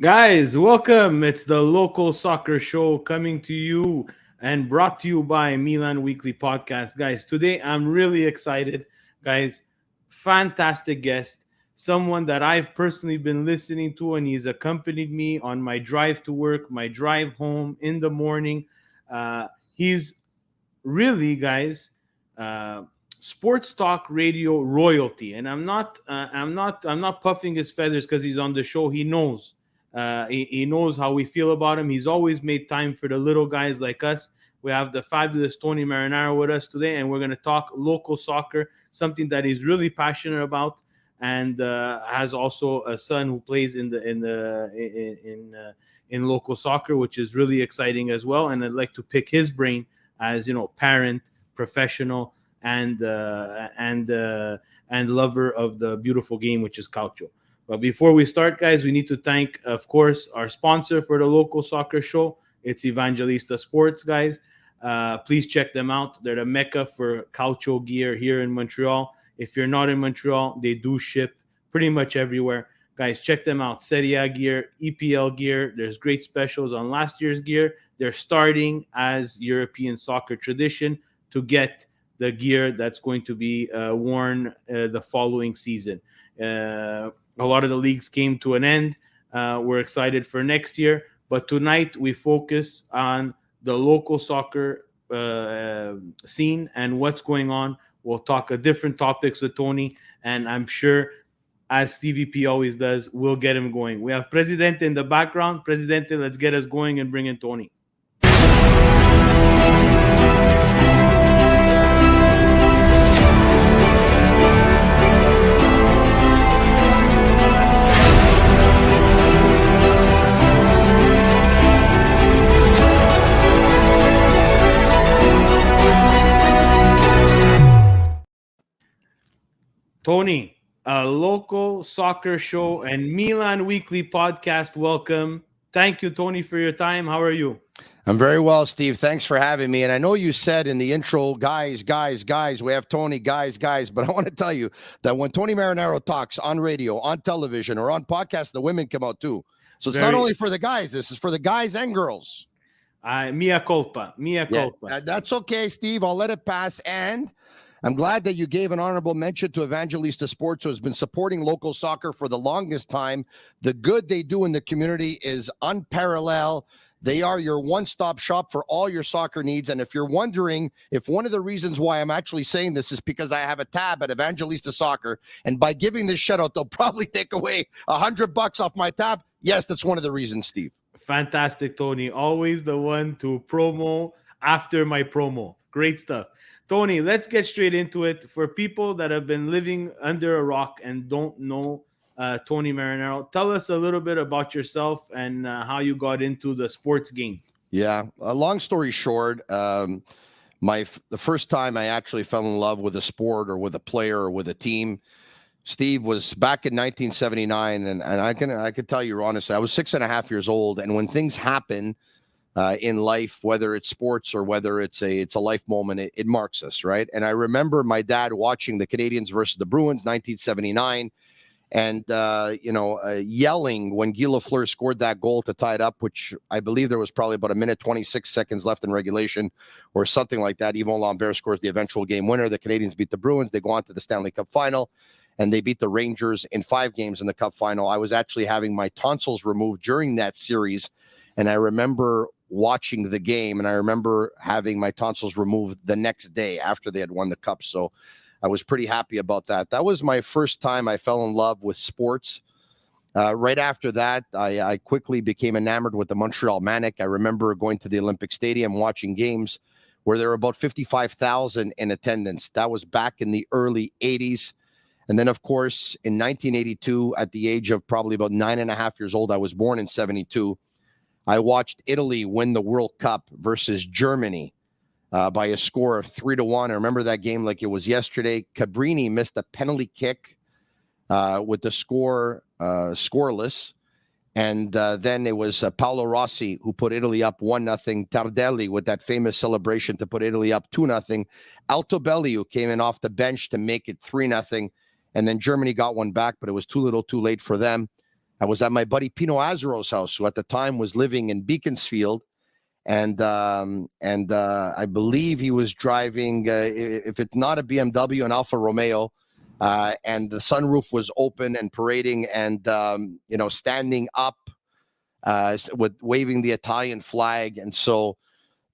Guys, welcome. It's the local soccer show coming to you and brought to you by Milan Weekly Podcast. Guys, today I'm really excited. Guys, fantastic guest. Someone that I've personally been listening to, and he's accompanied me on my drive to work, my drive home in the morning. He's really, guys, uh, sports talk radio royalty, and I'm not puffing his feathers because he's on the show. He knows, he knows how we feel about him. He's always made time for the little guys like us. We have the fabulous Tony Marinaro with us today, and we're going to talk local soccer, something that he's really passionate about, and has also a son who plays in local soccer, which is really exciting as well. And I'd like to pick his brain as parent, professional, and lover of the beautiful game, which is calcio. But before we start, guys, we need to thank, of course, our sponsor for the local soccer show. It's Evangelista Sports, guys. Please check them out. They're the mecca for calcio gear here in Montreal. If you're not in Montreal, they do ship pretty much everywhere. Guys, check them out. Serie A gear, EPL gear. There's great specials on last year's gear. They're starting as European soccer tradition to get the gear that's going to be worn the following season. A lot of the leagues came to an end. We're excited for next year. But tonight we focus on the local soccer scene and what's going on. We'll talk different topics with Tony, and I'm sure, as Stevie P always does, we'll get him going. We have Presidente in the background. Presidente, let's get us going and bring in Tony. Tony, a local soccer show and Milan Weekly Podcast. Welcome. Thank you, Tony, for your time. How are you? I'm very well, Steve. Thanks for having me. And I know you said in the intro, guys, we have Tony, guys, but I want to tell you that when Tony Marinaro talks on radio, on television, or on podcasts, the women come out too. So it's not only for the guys, this is for the guys and girls. Mea culpa. Yeah, that's okay, Steve. I'll let it pass. And I'm glad that you gave an honorable mention to Evangelista Sports, who has been supporting local soccer for the longest time. The good they do in the community is unparalleled. They are your one-stop shop for all your soccer needs. And if you're wondering if one of the reasons why I'm actually saying this is because I have a tab at Evangelista Soccer, and by giving this shout out, they'll probably take away $100 off my tab. Yes, that's one of the reasons, Steve. Fantastic, Tony. Always the one to promo after my promo. Great stuff. Tony, let's get straight into it. For people that have been living under a rock and don't know Tony Marinaro, tell us a little bit about yourself and how you got into the sports game. Yeah, a long story short, the first time I actually fell in love with a sport or with a player or with a team, Steve, was back in 1979, and I can tell you honestly, I was 6.5 years old, and when things happen in life, whether it's sports or whether it's a life moment, it marks us, right? And I remember my dad watching the Canadiens versus the Bruins, 1979, and yelling when Guy Lafleur scored that goal to tie it up, which I believe there was probably about 1:26 left in regulation or something like that. Yvon Lambert scores the eventual game winner. The Canadiens beat the Bruins. They go on to the Stanley Cup final, and they beat the Rangers in 5 games in the Cup final. I was actually having my tonsils removed during that series, and I remember watching the game, and I remember having my tonsils removed the next day after they had won the Cup. So I was pretty happy about that. That was my first time I fell in love with sports. Right after that, I quickly became enamored with the Montreal Manic. I remember going to the Olympic Stadium, watching games where there were about 55,000 in attendance. That was back in the early 80s. And then, of course, in 1982, at the age of probably about 9.5 years old, I was born in 72, I watched Italy win the World Cup versus Germany by a score of 3-1. I remember that game like it was yesterday. Cabrini missed a penalty kick with the score scoreless. And then it was Paolo Rossi who put Italy up 1-0. Tardelli with that famous celebration to put Italy up 2-0. Altobelli, who came in off the bench to make it 3-0. And then Germany got one back, but it was too little too late for them. I was at my buddy Pino Azaro's house, who at the time was living in Beaconsfield. And I believe he was driving, if it's not a BMW, an Alfa Romeo, and the sunroof was open and parading and standing up with waving the Italian flag. And so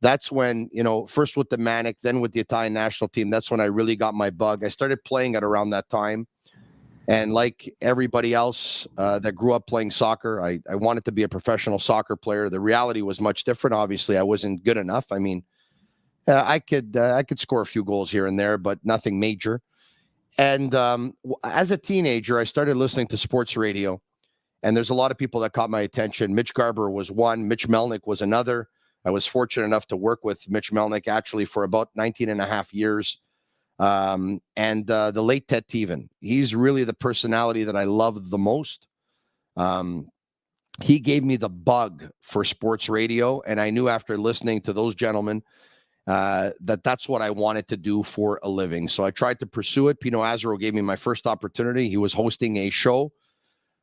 that's when, first with the Manic, then with the Italian national team, that's when I really got my bug. I started playing at around that time. And like everybody else that grew up playing soccer, I wanted to be a professional soccer player. The reality was much different. Obviously, I wasn't good enough. I mean, I could score a few goals here and there, but nothing major. And as a teenager, I started listening to sports radio. And there's a lot of people that caught my attention. Mitch Garber was one. Mitch Melnick was another. I was fortunate enough to work with Mitch Melnick actually for about 19 and a half years. And the late Ted Teven. He's really the personality that I love the most. He gave me the bug for sports radio, and I knew after listening to those gentlemen that's what I wanted to do for a living. So I tried to pursue it. Pino Azaro gave me my first opportunity. He was hosting a show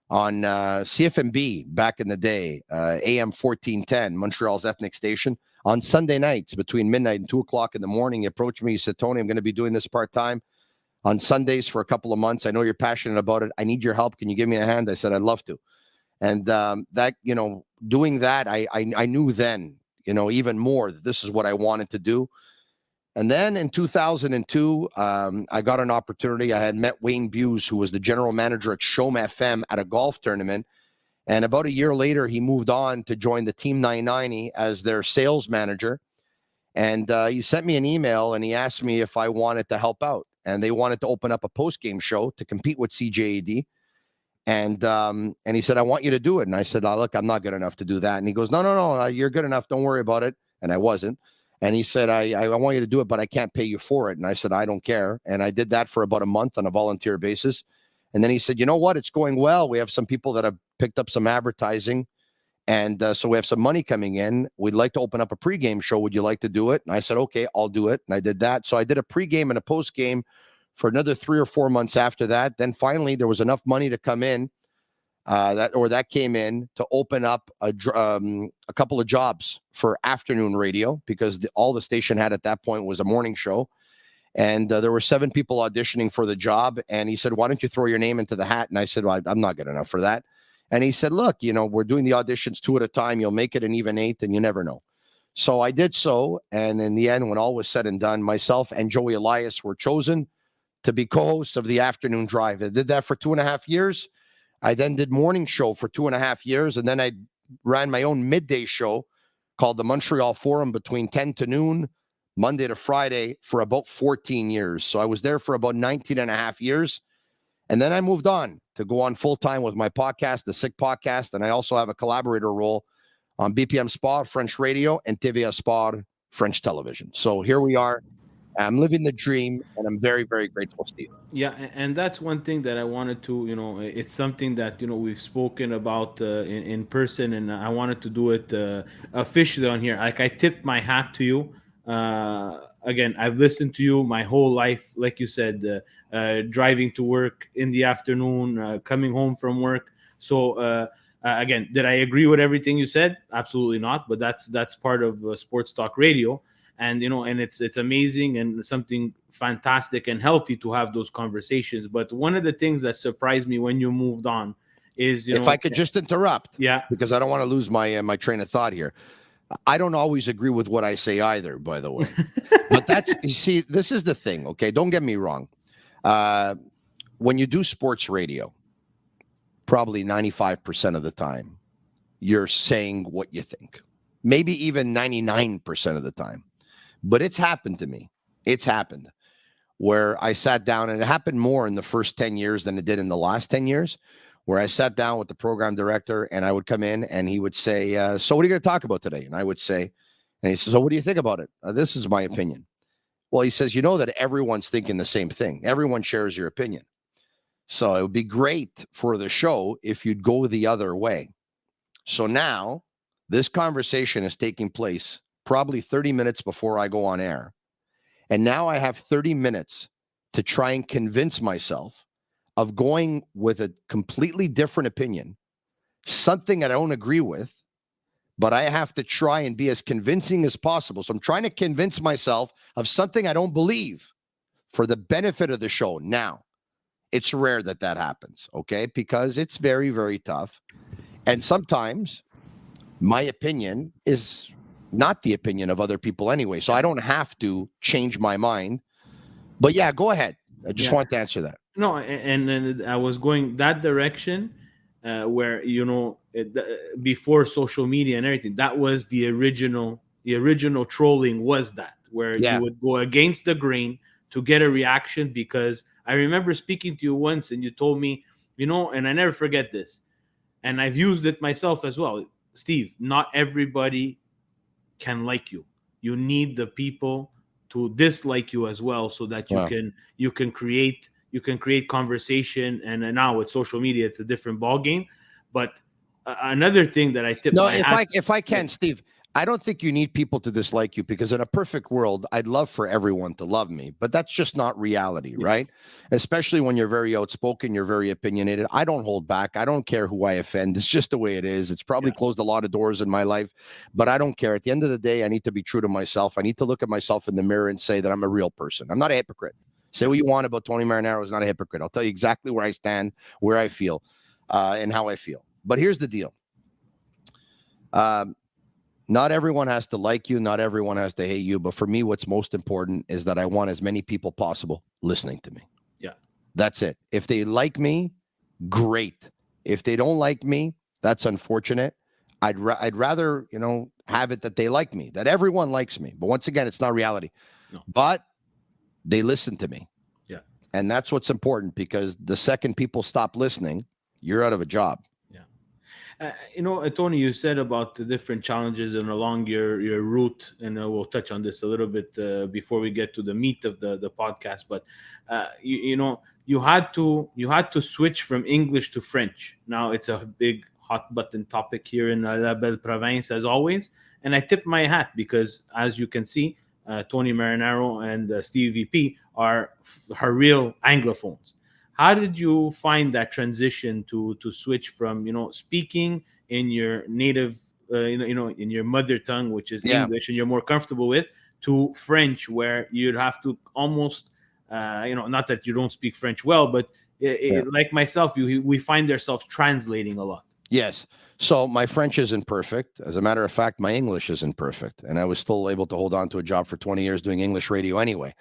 on CFMB back in the day, AM 1410, Montreal's ethnic station. On Sunday nights between midnight and 2 o'clock in the morning, he approached me. He said, Tony, I'm going to be doing this part-time on Sundays for a couple of months. I know you're passionate about it. I need your help. Can you give me a hand? I said, I'd love to. And doing that, I knew then, even more that this is what I wanted to do. And then in 2002, I got an opportunity. I had met Wayne Buse, who was the general manager at Shome FM at a golf tournament. And about a year later, he moved on to join the Team 990 as their sales manager. And he sent me an email and he asked me if I wanted to help out. And they wanted to open up a post-game show to compete with CJAD. And he said, I want you to do it. And I said, look, I'm not good enough to do that. And he goes, no, you're good enough. Don't worry about it. And I wasn't. And he said, I want you to do it, but I can't pay you for it. And I said, I don't care. And I did that for about a month on a volunteer basis. And then he said, you know what? It's going well. We have some people that have picked up some advertising. And so we have some money coming in. We'd like to open up a pregame show. Would you like to do it? And I said, okay, I'll do it. And I did that. So I did a pregame and a postgame for another 3 or 4 months after that. Then finally, there was enough money to come in that came in to open up a couple of jobs for afternoon radio because all the station had at that point was a morning show. And there were 7 people auditioning for the job. And he said, why don't you throw your name into the hat? And I said, well, I'm not good enough for that. And he said, look, we're doing the auditions 2 at a time. You'll make it an even 8th and you never know. So I did so. And in the end, when all was said and done, myself and Joey Elias were chosen to be co-hosts of the afternoon drive. I did that for 2.5 years. I then did morning show for 2.5 years. And then I ran my own midday show called the Montreal Forum between 10 to noon, Monday to Friday for about 14 years. So I was there for about 19 and a half years. And then I moved on to go on full-time with my podcast, The Sick Podcast. And I also have a collaborator role on BPM Sport, French radio, and TVA Sport, French television. So here we are. I'm living the dream, and I'm very, very grateful, Steve. Yeah, and that's one thing that I wanted to, it's something that, we've spoken about in person, and I wanted to do it officially on here. Like, I tipped my hat to you. Again, I've listened to you my whole life, like you said, driving to work in the afternoon, coming home from work. So, again, did I agree with everything you said? Absolutely not, but that's part of sports talk radio. And and it's amazing and something fantastic and healthy to have those conversations. But one of the things that surprised me when you moved on is if I could just interrupt, yeah, because I don't want to lose my train of thought here. I don't always agree with what I say either, by the way. But this is the thing, okay? Don't get me wrong. When you do sports radio, probably 95% of the time, you're saying what you think. Maybe even 99% of the time. But it's happened to me. It's happened where I sat down, and it happened more in the first 10 years than it did in the last 10 years, where I sat down with the program director and I would come in and he would say, so what are you going to talk about today? And I would say, and he says, so what do you think about it? This is my opinion. Well, he says, that everyone's thinking the same thing. Everyone shares your opinion. So it would be great for the show if you'd go the other way. So now this conversation is taking place probably 30 minutes before I go on air. And now I have 30 minutes to try and convince myself of going with a completely different opinion something that I don't agree with, but I have to try and be as convincing as possible. So I'm trying to convince myself of something I don't believe for the benefit of the show. Now, it's rare that that happens, okay? Because it's very, very tough. And sometimes my opinion is not the opinion of other people anyway. So I don't have to change my mind. But yeah, go ahead. I just Yeah. want to answer that. No, and then I was going that direction, where before social media and everything, that was the original trolling was that where you Yeah. would go against the grain to get a reaction. Because I remember speaking to you once, and you told me, and I never forget this, and I've used it myself as well, Steve. Not everybody can like you. You need the people to dislike you as well, so that you Wow. can create conversation. And now with social media, it's a different ball game. But another thing that I tip No, my hat. if I Yeah, can, Steve, I don't think you need people to dislike you, because in a perfect world, I'd love for everyone to love me, but that's just not reality, yeah, right? Especially when you're very outspoken, you're very opinionated. I don't hold back. I don't care who I offend. It's just the way it is. It's probably yeah, closed a lot of doors in my life, but I don't care. At the end of the day, I need to be true to myself. I need to look at myself in the mirror and say that I'm a real person. I'm not a hypocrite. Say yeah, what you want about Tony Marinaro, is not a hypocrite. I'll tell you exactly where I stand, where I feel, and how I feel. But here's the deal. Um, Not everyone has to like you. Not everyone has to hate you. But for me, what's most important is that I want as many people possible listening to me. yeah, That's it. If they like me, great. If they don't like me, that's unfortunate. I'd rather, have it that they like me, that everyone likes me. But once again, it's not reality. no, But they listen to me. yeah, And that's what's important, because the second people stop listening, you're out of a job. yeah. Tony, you said about the different challenges and along your route, and we'll touch on this a little bit before we get to the meat of the podcast. But you had to switch from English to French. Now it's a big hot button topic here in La Belle Province, as always. And I tip my hat because, as you can see, Tony Marinaro and Steve VP are her real Anglophones. How did you find that transition to switch from speaking in your native in your mother tongue, which is Yeah. English, and you're more comfortable with, to French, where you'd have to almost not that you don't speak French well, but Yeah. like myself, we find ourselves translating a lot. Yes. So my French isn't perfect. As a matter of fact, my English isn't perfect. And I was still able to hold on to a job for 20 years doing English radio anyway.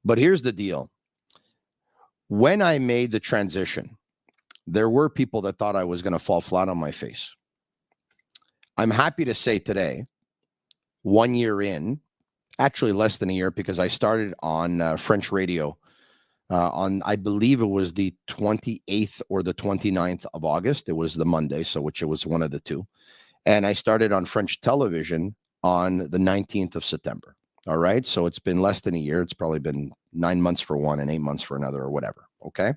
But here's the deal. When I made the transition, there were people that thought I was going to fall flat on my face. I'm happy to say today, 1 year in, actually less than a year, because I started on French radio on, I believe it was the 28th or the 29th of August. It was the Monday, so which it was one of the two. And I started on French television on the 19th of September. All right. So it's been less than a year. It's probably been 9 months for one and 8 months for another, or whatever. Okay.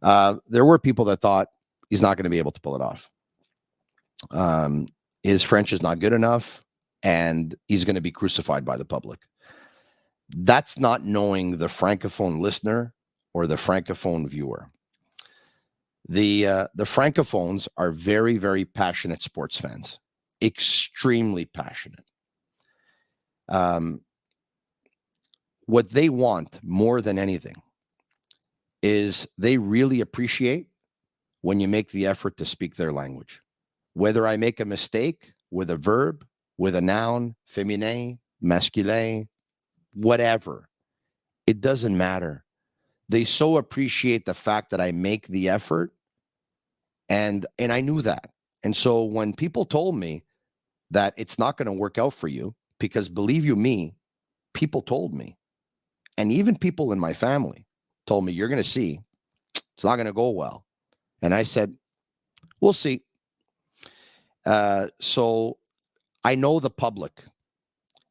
There were people that thought he's not going to be able to pull it off. His French is not good enough, and he's going to be crucified by the public. That's not knowing the Francophone listener or the Francophone viewer. The Francophones are very, very passionate sports fans, extremely passionate. What they want more than anything is they really appreciate when you make the effort to speak their language. Whether I make a mistake with a verb, with a noun, féminin, masculin, whatever, it doesn't matter. They so appreciate the fact that I make the effort, and I knew that. And so when people told me that it's not going to work out for you, because believe you me, people told me, and even people in my family told me, you're going to see, it's not going to go well. And I said, we'll see. So I know the public,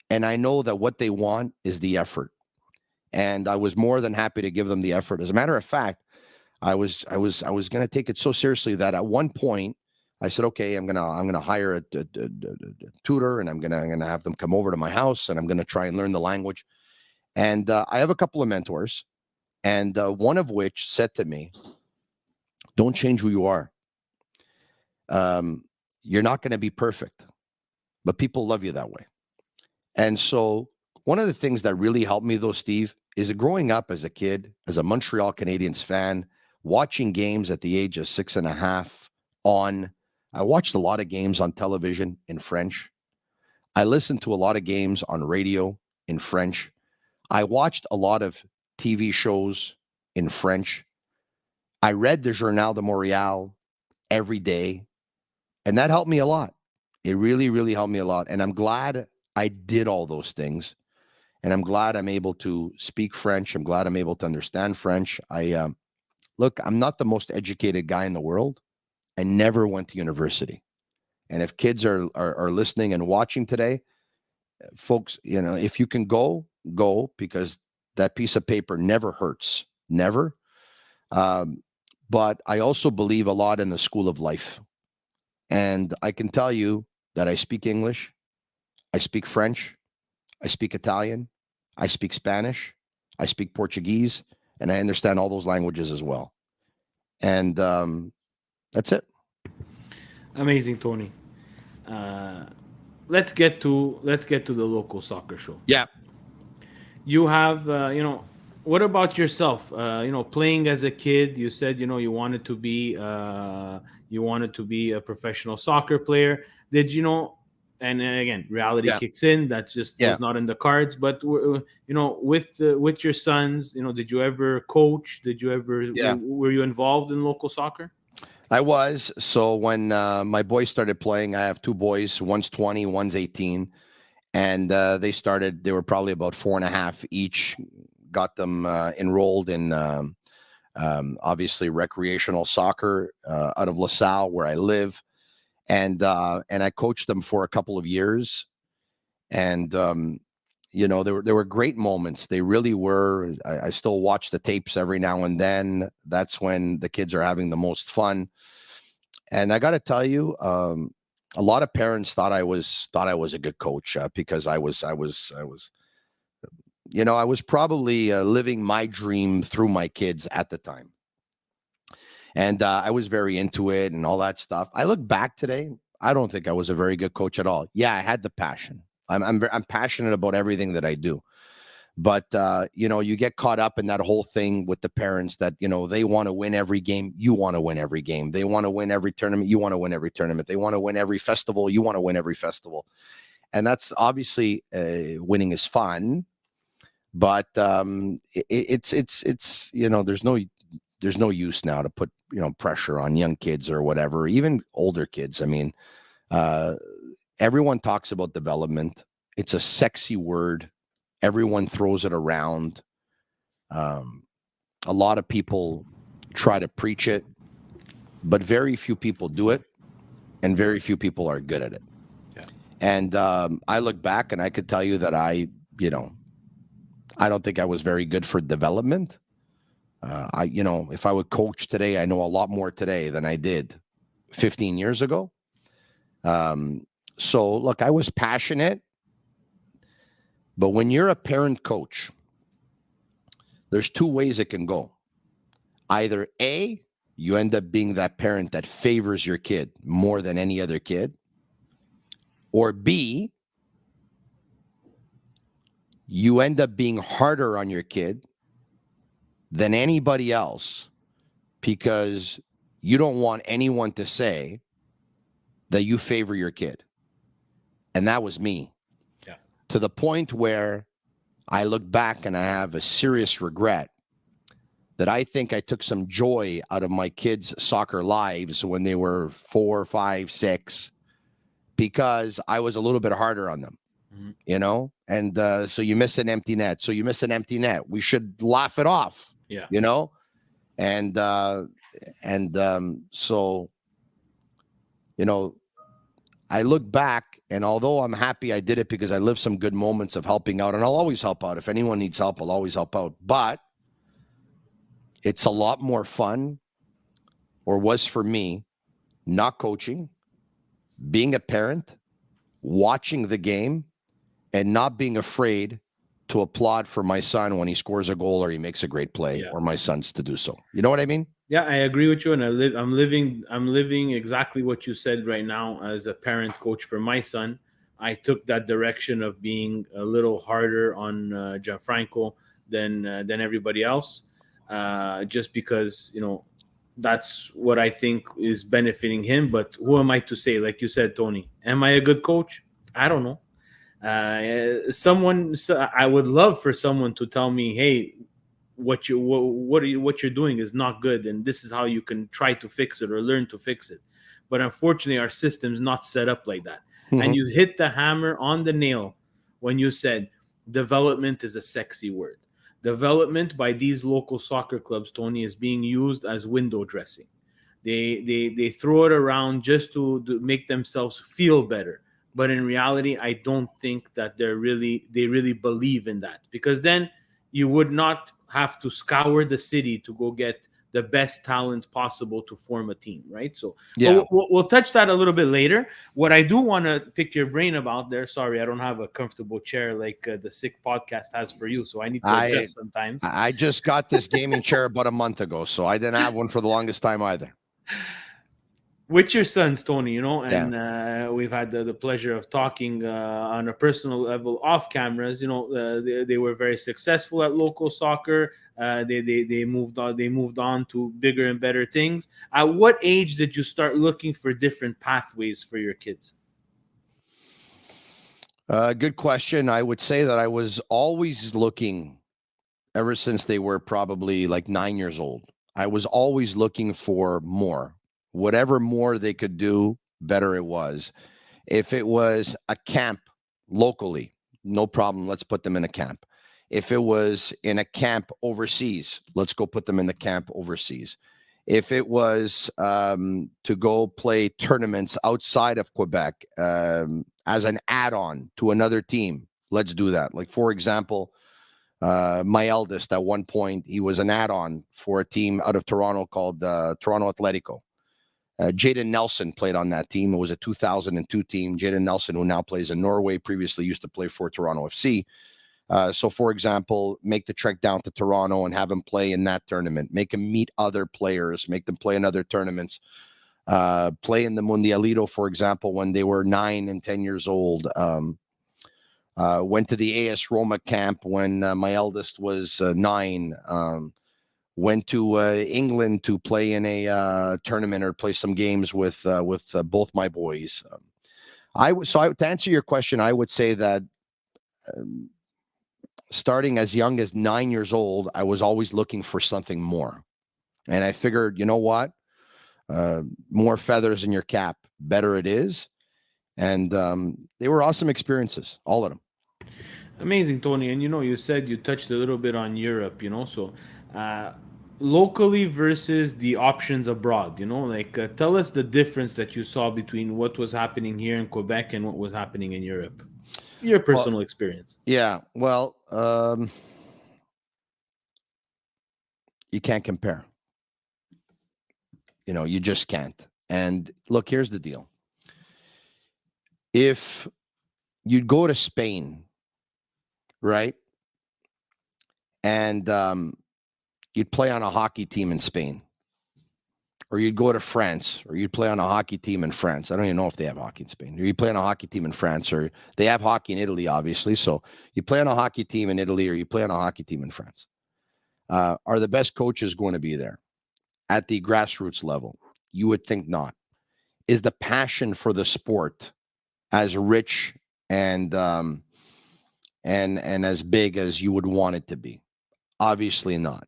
and I know that what they want is the effort. And I was more than happy to give them the effort. As a matter of fact, I was going to take it so seriously that at one point I said, okay, I'm gonna hire a tutor, and I'm gonna have them come over to my house, and I'm gonna try and learn the language. And I have a couple of mentors, and one of which said to me, "Don't change who you are. Um, you're not going to be perfect, but people love you that way. And so one of the things that really helped me, though, Steve, is growing up as a kid, as a Montreal Canadiens fan, watching games at the age of 6.5 on. I watched a lot of games on television in French. I listened to a lot of games on radio in French. I watched a lot of TV shows in French. I read the Journal de Montréal every day, and that helped me a lot. It really, really helped me a lot. And I'm glad I did all those things. And I'm glad I'm able to speak French. I'm glad I'm able to understand French. Look, I'm not the most educated guy in the world. I never went to university. And if kids are listening and watching today, folks, if you can go, because that piece of paper never hurts, never. But I also believe a lot in the school of life. And I can tell you that I speak English, I speak French, I speak Italian, I speak Spanish, I speak Portuguese, and I understand all those languages as well. And that's it. Amazing, Tony. Uh, let's get to the local soccer show. Yeah. You have what about yourself? Playing as a kid, you said you wanted to be a professional soccer player. Did you know? And then again, reality Yeah. kicks in. That just Yeah. was not in the cards. But with your sons, did you ever coach? Did you ever Yeah. were you involved in local soccer? I was. So when my boys started playing, I have two boys. One's 20, one's 18. And they were probably about 4.5 each. Got them enrolled in obviously recreational soccer out of LaSalle, where I live. And I coached them for a couple of years. And, there were great moments. They really were. I still watch the tapes every now and then. That's when the kids are having the most fun. And I got to tell you, a lot of parents thought I was a good coach because I was probably living my dream through my kids at the time, and I was very into it and all that stuff. I look back today, I don't think I was a very good coach at all. Yeah, I had the passion. I'm passionate about everything that I do. But, you get caught up in that whole thing with the parents that, they want to win every game. You want to win every game. They want to win every tournament. You want to win every tournament. They want to win every festival. You want to win every festival. And that's obviously winning is fun. But it's there's no use now to put, pressure on young kids or whatever, even older kids. I mean, everyone talks about development. It's a sexy word. Everyone throws it around. A lot of people try to preach it, but very few people do it, and very few people are good at it. Yeah. And I look back and I could tell you that I don't think I was very good for development. If I would coach today, I know a lot more today than I did 15 years ago. So look, I was passionate. But when you're a parent coach, there's two ways it can go. Either A, you end up being that parent that favors your kid more than any other kid. Or B, you end up being harder on your kid than anybody else because you don't want anyone to say that you favor your kid. And that was me. To the point where I look back and I have a serious regret that I think I took some joy out of my kids' soccer lives when they were 4, 5, 6, because I was a little bit harder on them, And so you miss an empty net. So you miss an empty net. We should laugh it off, And so, I look back, and although I'm happy I did it because I lived some good moments of helping out, and I'll always help out. If anyone needs help, I'll always help out. But it's a lot more fun, or was for me, not coaching, being a parent, watching the game, and not being afraid to applaud for my son when he scores a goal or he makes a great play, or my sons to do so. You know what I mean? Yeah, I agree with you, and I'm living exactly what you said right now as a parent coach for my son. I took that direction of being a little harder on Gianfranco than everybody else, just because that's what I think is benefiting him. But who am I to say? Like you said, Tony, am I a good coach? I don't know. I would love for someone to tell me, hey, what you're doing is not good, and this is how you can try to fix it or learn to fix it. But unfortunately, our system's not set up like that. And Mhm. you hit the hammer on the nail when you said development is a sexy word. Development by these local soccer clubs, Tony, is being used as window dressing. They throw it around just to make themselves feel better. But in reality, I don't think that they really believe in that, because then you would not have to scour the city to go get the best talent possible to form a team, right? So, but Yeah, we'll touch that a little bit later. What I do want to pick your brain about there. Sorry, I don't have a comfortable chair like the Sick Podcast has for you, so I need to I adjust sometimes. I just got this gaming chair about a month ago, so I didn't have one for the longest time either. With your sons, Tony, Yeah. and we've had the pleasure of talking on a personal level off cameras. They were very successful at local soccer. They moved on to bigger and better things. At what age did you start looking for different pathways for your kids? Good question. I would say that I was always looking ever since they were probably like 9 years old. I was always looking for more. Whatever more they could do, better it was. If it was a camp locally, no problem. Let's put them in a camp. If it was in a camp overseas, let's go put them in the camp overseas. If it was to go play tournaments outside of Quebec as an add on to another team, let's do that. Like, for example, my eldest, at one point, he was an add on for a team out of Toronto called Toronto Atletico. Jaden Nelson played on that team. It was a 2002 team. Jaden Nelson, who now plays in Norway, previously used to play for Toronto FC. So, for example, make the trek down to Toronto and have him play in that tournament. Make him meet other players. Make them play in other tournaments. Play in the Mundialito, for example, when they were 9 and 10 years old. Went to the AS Roma camp when my eldest was 9. Went to England to play in a tournament or play some games with both my boys. To answer your question, I would say that um, starting as young as 9 years old, I was always looking for something more, and I figured, you know what, more feathers in your cap, better it is. And they were awesome experiences, all of them. Amazing, Tony. And you said you touched a little bit on Europe, so uh, locally versus the options abroad, like tell us the difference that you saw between what was happening here in Quebec and what was happening in Europe. Your Well, personal experience. yeah, well, you can't compare. You just can't. And look, here's the deal. If you'd go to Spain, right, and you'd play on a hockey team in Spain, or you'd go to France, or you'd play on a hockey team in France. I don't even know if they have hockey in Spain. Or you play on a hockey team in France, or they have hockey in Italy, obviously. So you play on a hockey team in Italy, or you play on a hockey team in France. Are the best coaches going to be there at the grassroots level? You would think not. Is the passion for the sport as rich and and as big as you would want it to be? Obviously not.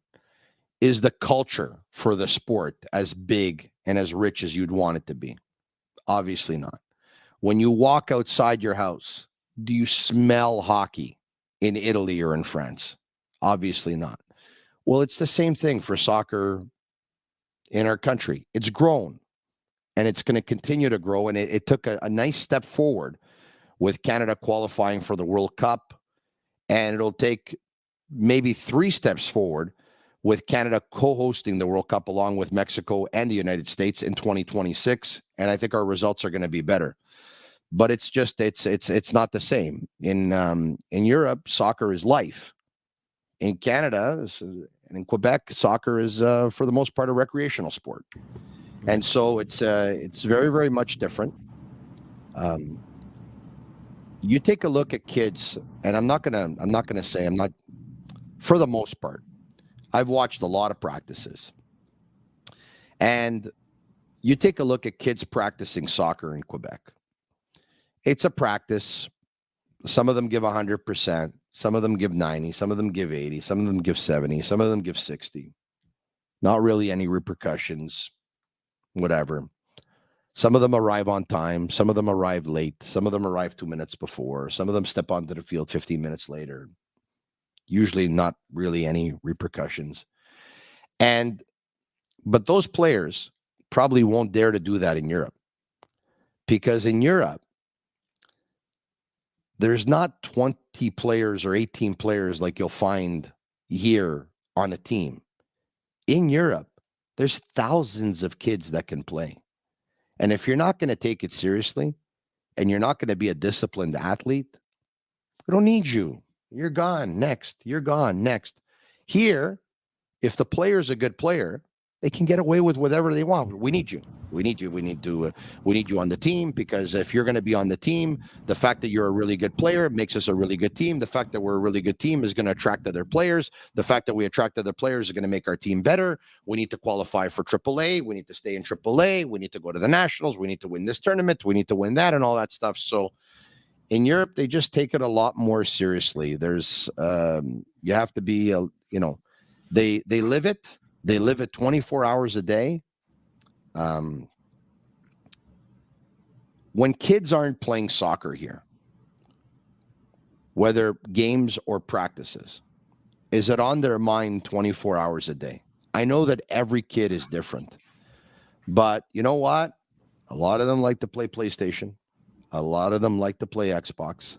Is the culture for the sport as big and as rich as you'd want it to be? Obviously not. When you walk outside your house, do you smell hockey in Italy or in France? Obviously not. Well, it's the same thing for soccer in our country. It's grown and it's going to continue to grow. And it took a nice step forward with Canada qualifying for the World Cup. And it'll take maybe 3 steps forward with Canada co-hosting the World Cup along with Mexico and the United States in 2026. And I think our results are going to be better. But it's not the same. In Europe, soccer is life. In Canada And in Quebec, soccer is, for the most part, a recreational sport. And so it's very, very much different. You take a look at kids, and I'm not gonna say I'm not. For the most part, I've watched a lot of practices, and you take a look at kids practicing soccer in Quebec. It's a practice. Some of them give 100%. Some of them give 90. Some of them give 80. Some of them give 70. Some of them give 60. Not really any repercussions, whatever. Some of them arrive on time. Some of them arrive late. Some of them arrive 2 minutes before. Some of them step onto the field 15 minutes later. Usually not really any repercussions. But those players probably won't dare to do that in Europe, because in Europe, there's not 20 players or 18 players like you'll find here on a team. In Europe, there's thousands of kids that can play. And if you're not going to take it seriously and you're not going to be a disciplined athlete, we don't need you. You're gone. Next. You're gone. Next. Here, if the player's a good player, they can get away with whatever they want. We need you. We need you. We need you on the team, because if you're going to be on the team, the fact that you're a really good player makes us a really good team. The fact that we're a really good team is going to attract other players. The fact that we attract other players is going to make our team better. We need to qualify for AAA. We need to stay in AAA. We need to go to the Nationals. We need to win this tournament. We need to win that and all that stuff. So in Europe, they just take it a lot more seriously. There's you have to be they live it. They live it 24 hours a day. When kids aren't playing soccer here, whether games or practices, is it on their mind 24 hours a day? I know that every kid is different, but you know what? A lot of them like to play PlayStation. A lot of them like to play Xbox.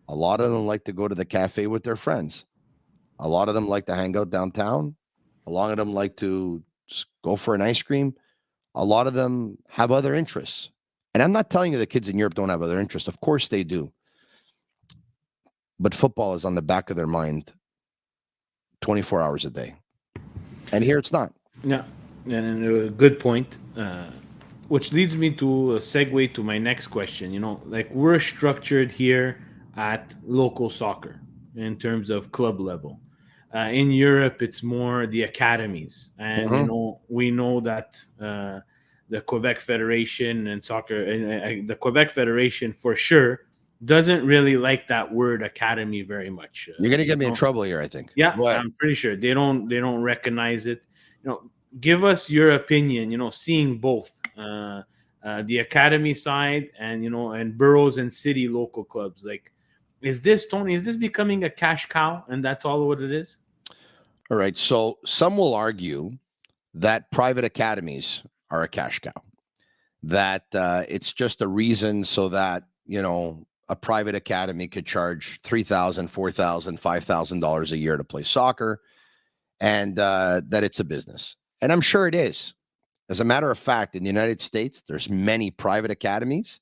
A lot of them like to go to the cafe with their friends. A lot of them like to hang out downtown. A lot of them like to just go for an ice cream. A lot of them have other interests. And I'm not telling you the kids in Europe don't have other interests. Of course they do. But football is on the back of their mind 24 hours a day. And here it's not. Yeah, and a good point. Which leads me to a segue to my next question. Like, we're structured here at local soccer in terms of club level. In Europe, it's more the academies, and we know that the Quebec Federation and soccer, and the Quebec Federation for sure doesn't really like that word academy very much. You're going to get me in trouble here, I think. Yeah, I'm pretty sure they don't recognize it. Give us your opinion. Seeing both the academy side and boroughs and city local clubs. Like, is this, Tony? Is this becoming a cash cow, and that's all what it is? All right. So some will argue that private academies are a cash cow. That it's just a reason so that a private academy could charge $3,000, $4,000, $5,000 a year to play soccer, and that it's a business. And I'm sure it is. As a matter of fact, in the United States, there's many private academies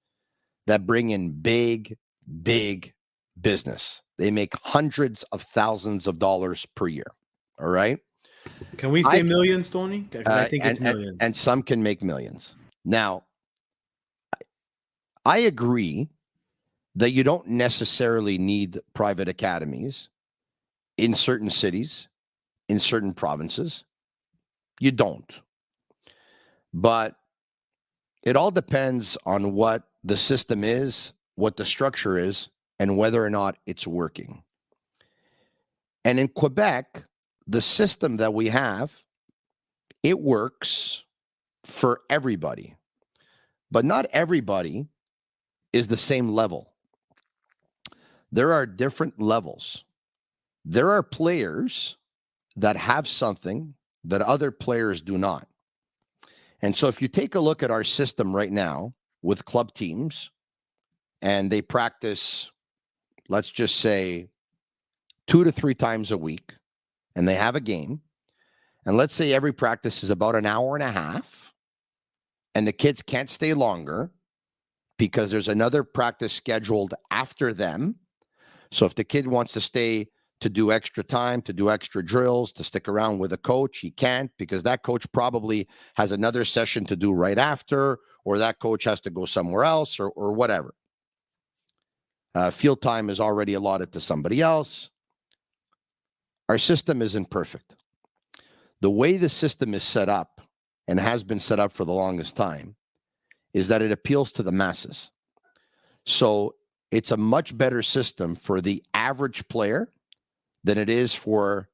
that bring in big, big business. They make hundreds of thousands of dollars per year. All right. Can we say millions, Tony? I think it's millions. And some can make millions. Now, I agree that you don't necessarily need private academies in certain cities, in certain provinces. You don't. But it all depends on what the system is, what the structure is, and whether or not it's working. And in Quebec, the system that we have, it works for everybody. But not everybody is the same level. There are different levels. There are players that have something that other players do not. And so if you take a look at our system right now with club teams, and they practice, let's just say, 2 to 3 times a week, and they have a game, and let's say every practice is about an hour and a half, and the kids can't stay longer because there's another practice scheduled after them. So if the kid wants to stay to do extra time, to do extra drills, to stick around with a coach. He can't because that coach probably has another session to do right after, or that coach has to go somewhere else or whatever. Field time is already allotted to somebody else. Our system isn't perfect. The way the system is set up and has been set up for the longest time is that it appeals to the masses. So it's a much better system for the average player than it is for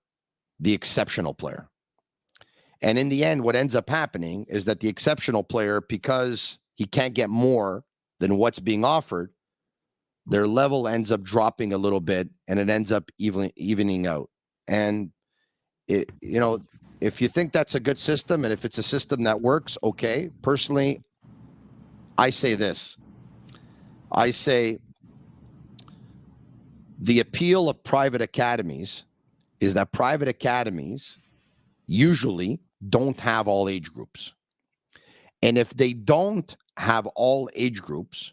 the exceptional player. And in the end, what ends up happening is that the exceptional player, because he can't get more than what's being offered, their level ends up dropping a little bit and it ends up evening out. And, if you think that's a good system and if it's a system that works, okay. Personally, I say this. I say the appeal of private academies is that private academies usually don't have all age groups. And if they don't have all age groups,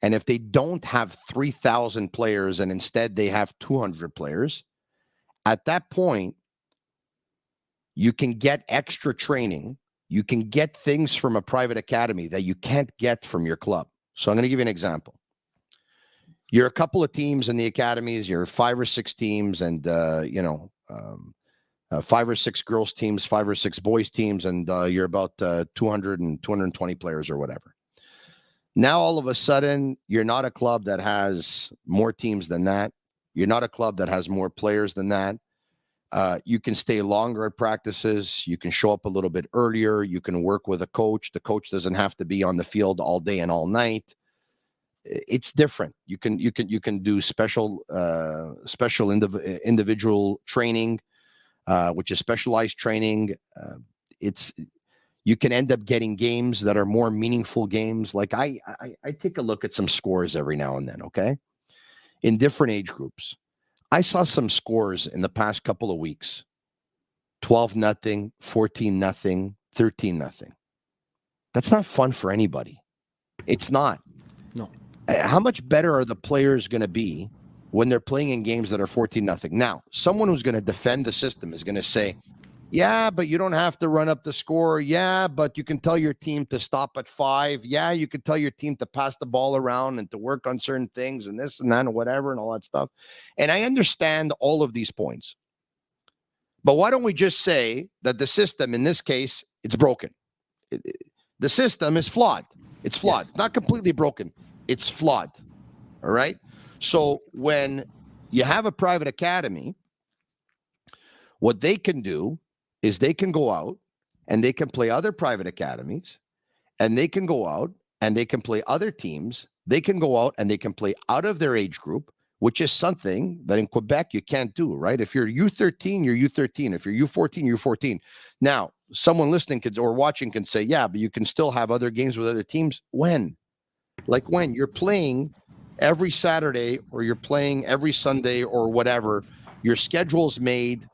and if they don't have 3,000 players and instead they have 200 players, at that point, you can get extra training. You can get things from a private academy that you can't get from your club. So I'm going to give you an example. You're a couple of teams in the academies. You're 5 or 6 teams and, 5 or 6 girls teams, 5 or 6 boys teams, and you're about 200 and 220 players or whatever. Now, all of a sudden, you're not a club that has more teams than that. You're not a club that has more players than that. You can stay longer at practices. You can show up a little bit earlier. You can work with a coach. The coach doesn't have to be on the field all day and all night. It's different. You can do special individual training, which is specialized training. You can end up getting games that are more meaningful games. Like I take a look at some scores every now and then. Okay, in different age groups. I saw some scores in the past couple of weeks. 12-0, 14-0, 13-0. That's not fun for anybody. It's not. No. How much better are the players going to be when they're playing in games that are 14-0? Now, someone who's going to defend the system is going to say, yeah, but you don't have to run up the score. Yeah, but you can tell your team to stop at 5. Yeah, you can tell your team to pass the ball around and to work on certain things and this and that and whatever and all that stuff. And I understand all of these points. But why don't we just say that the system, in this case, it's broken? The system is flawed. It's flawed. Yes. Not completely broken. It's flawed. All right? So when you have a private academy, what they can do is they can go out and they can play other private academies, and they can go out and they can play other teams. They can go out and they can play out of their age group, which is something that in Quebec you can't do, right? If you're U13, you're U13. If you're U14, you're U14. Now, someone listening or watching can say, yeah, but you can still have other games with other teams. When? Like when? You're playing every Saturday or you're playing every Sunday or whatever. Your schedule's made.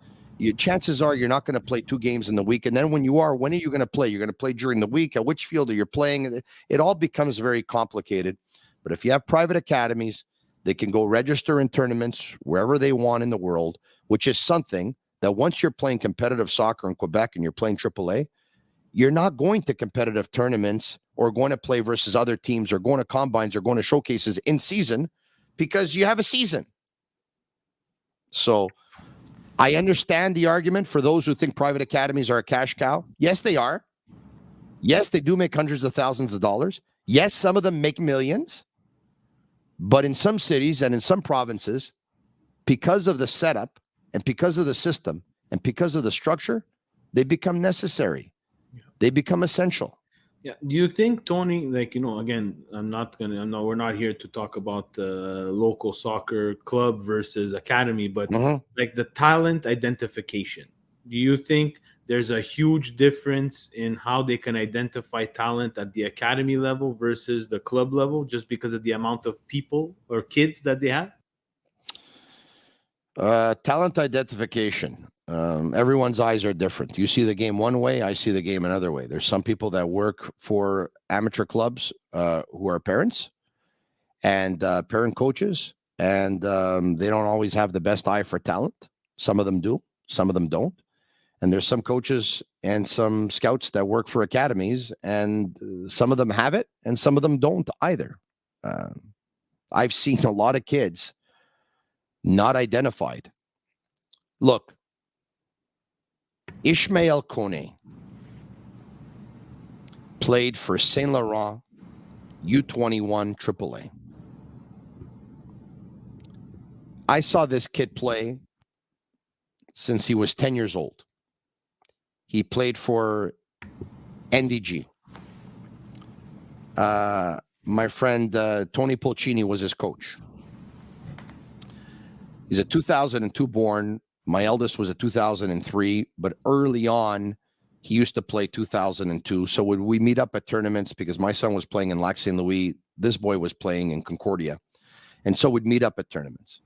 Chances are you're not going to play 2 games in the week. And then when you are, when are you going to play? You're going to play during the week. At which field are you playing? It all becomes very complicated. But if you have private academies, they can go register in tournaments wherever they want in the world, which is something that once you're playing competitive soccer in Quebec and you're playing AAA, you're not going to competitive tournaments or going to play versus other teams or going to combines or going to showcases in season because you have a season. So I understand the argument for those who think private academies are a cash cow. Yes, they are. Yes, they do make hundreds of thousands of dollars. Yes, some of them make millions. But in some cities and in some provinces, because of the setup and because of the system and because of the structure, they become necessary. Yeah. They become essential. Yeah. Do you think, Tony, again, we're not here to talk about the local soccer club versus academy, but like the talent identification. Do you think there's a huge difference in how they can identify talent at the academy level versus the club level just because of the amount of people or kids that they have? Talent identification. Everyone's eyes are different. You see the game one way, I see the game another way. There's some people that work for amateur clubs who are parents and parent coaches, And they don't always have the best eye for talent. Some of them do, some of them don't. And there's some coaches and some scouts that work for academies, and some of them have it and some of them don't either. I've seen a lot of kids not identified. Look, Ishmael Kone played for Saint Laurent U21 AAA. I saw this kid play since he was 10 years old. He played for NDG. My friend Tony Pulcini was his coach. He's a 2002 born. My eldest was a 2003, but early on, he used to play 2002. So would we meet up at tournaments, because my son was playing in Lac Saint Louis, this boy was playing in Concordia, and so we'd meet up at tournaments.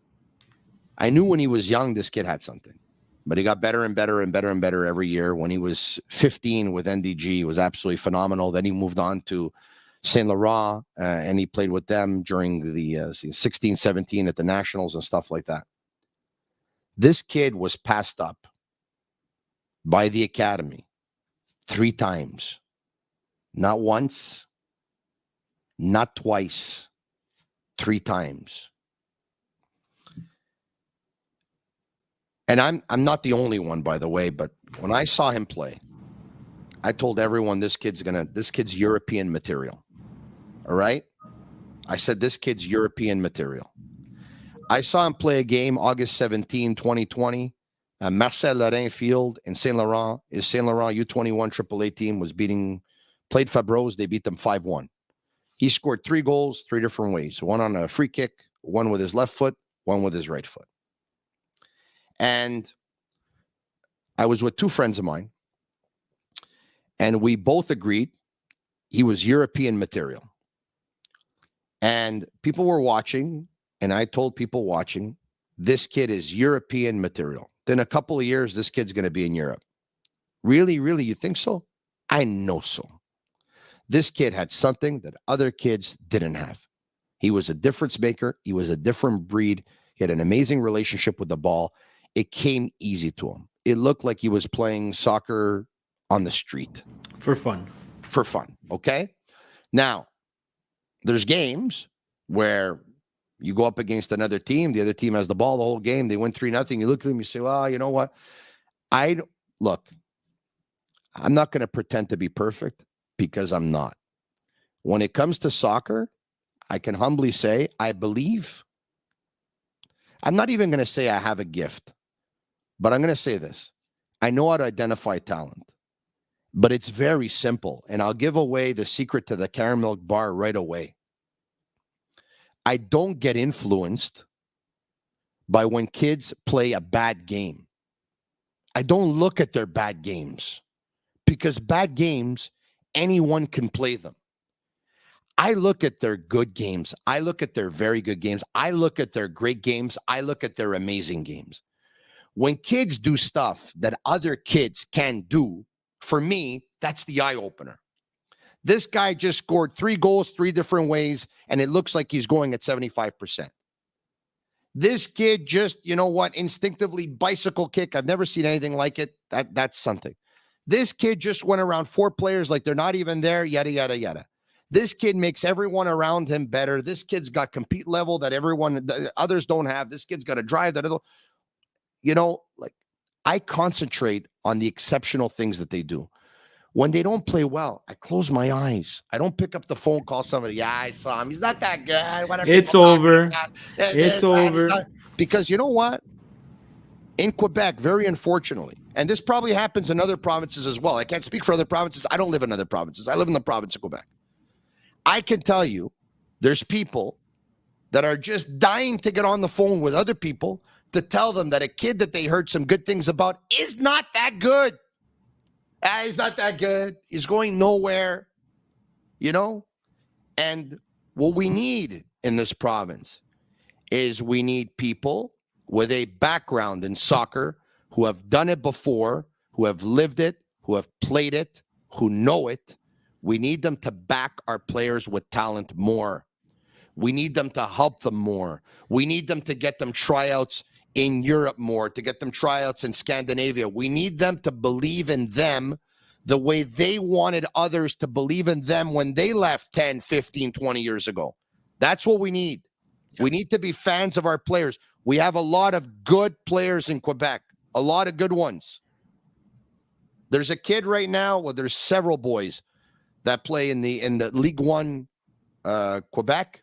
I knew when he was young, this kid had something, but he got better and better and better and better every year. When he was 15 with NDG, he was absolutely phenomenal. Then he moved on to Saint Laurent, and he played with them during the 16, 17 at the Nationals and stuff like that. This kid was passed up by the academy 3 times. Not once, not twice, 3 times. And I'm not the only one, by the way, but when I saw him play, I told everyone this kid's European material. All right? I said this kid's European material. I saw him play a game August 17, 2020. Marcel Lorrain Field in Saint Laurent. His Saint Laurent U21 AAA team played Fabros. They beat them 5-1. He scored 3 goals, 3 different ways. One on a free kick, one with his left foot, one with his right foot. And I was with 2 friends of mine, and we both agreed he was European material. And people were watching, and I told people watching, this kid is European material. Then a couple of years, this kid's going to be in Europe. Really, really, you think so? I know so. This kid had something that other kids didn't have. He was a difference maker. He was a different breed. He had an amazing relationship with the ball. It came easy to him. It looked like he was playing soccer on the street. For fun. For fun, okay? Now, there's games where you go up against another team, the other team has the ball the whole game, they win 3-0, you look at them, you say, well, you know what? Look, I'm not going to pretend to be perfect, because I'm not. When it comes to soccer, I can humbly say, I believe. I'm not even going to say I have a gift, but I'm going to say this. I know how to identify talent, but it's very simple. And I'll give away the secret to the caramel bar right away. I don't get influenced by when kids play a bad game. I don't look at their bad games, because bad games, anyone can play them. I look at their good games. I look at their very good games. I look at their great games. I look at their amazing games. When kids do stuff that other kids can do, for me, that's the eye opener. This guy just scored 3 goals 3 different ways, and it looks like he's going at 75%. This kid just, you know what, instinctively bicycle kick. I've never seen anything like it. That's something. This kid just went around 4 players like they're not even there, yada, yada, yada. This kid makes everyone around him better. This kid's got compete level that the others don't have. This kid's got a drive that, like, I concentrate on the exceptional things that they do. When they don't play well, I close my eyes. I don't pick up the phone, call somebody. Yeah, I saw him. He's not that good. Whatever. It's over. It's over. Because you know what? In Quebec, very unfortunately, and this probably happens in other provinces as well. I can't speak for other provinces. I don't live in other provinces. I live in the province of Quebec. I can tell you there's people that are just dying to get on the phone with other people to tell them that a kid that they heard some good things about is not that good. He's not that good. He's going nowhere, And what we need in this province is we need people with a background in soccer who have done it before, who have lived it, who have played it, who know it. We need them to back our players with talent more. We need them to help them more. We need them to get them tryouts in Europe more, to get them tryouts in Scandinavia. We need them to believe in them the way they wanted others to believe in them when they left 10, 15, 20 years ago. That's what we need. Yeah. We need to be fans of our players. We have a lot of good players in Quebec, a lot of good ones. There's a kid right now, well, there's several boys that play in the Ligue 1 Quebec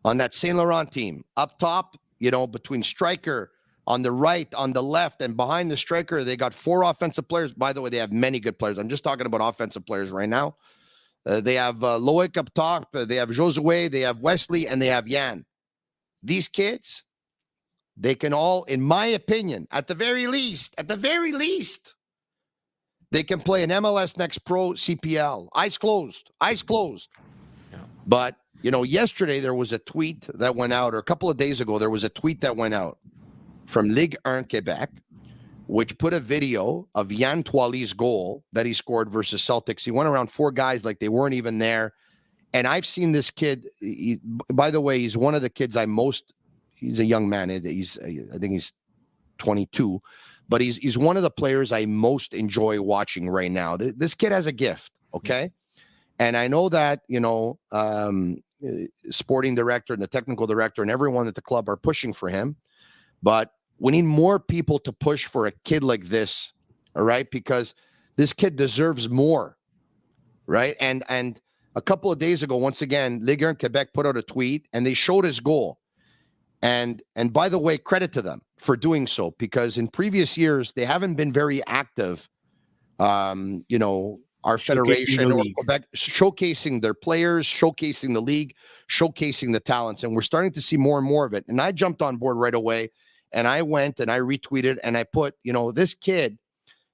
on that Saint Laurent team. Up top, between striker, on the right, on the left, and behind the striker, they got 4 offensive players. By the way, they have many good players. I'm just talking about offensive players right now. They have Loic up top. They have Josue. They have Wesley, and they have Yan. These kids, they can all, in my opinion, at the very least, they can play an MLS Next Pro CPL. Eyes closed. Yeah. But, yesterday there was a tweet that went out, or a couple of days ago, there was a tweet that went out from Ligue 1 Quebec, which put a video of Yann Toily's goal that he scored versus Celtics. He went around 4 guys like they weren't even there. And I've seen this kid. By the way, he's one of the kids he's a young man. I think he's 22, but he's one of the players I most enjoy watching right now. This kid has a gift. Okay. And I know that, sporting director and the technical director and everyone at the club are pushing for him, but we need more people to push for a kid like this. All right. Because this kid deserves more. Right. And a couple of days ago, once again, Ligue 1 Quebec put out a tweet and they showed his goal. And by the way, credit to them for doing so, because in previous years, they haven't been very active, our federation or Quebec, showcasing their players, showcasing the league, showcasing the talents. And we're starting to see more and more of it. And I jumped on board right away, and I went and I retweeted and I put, this kid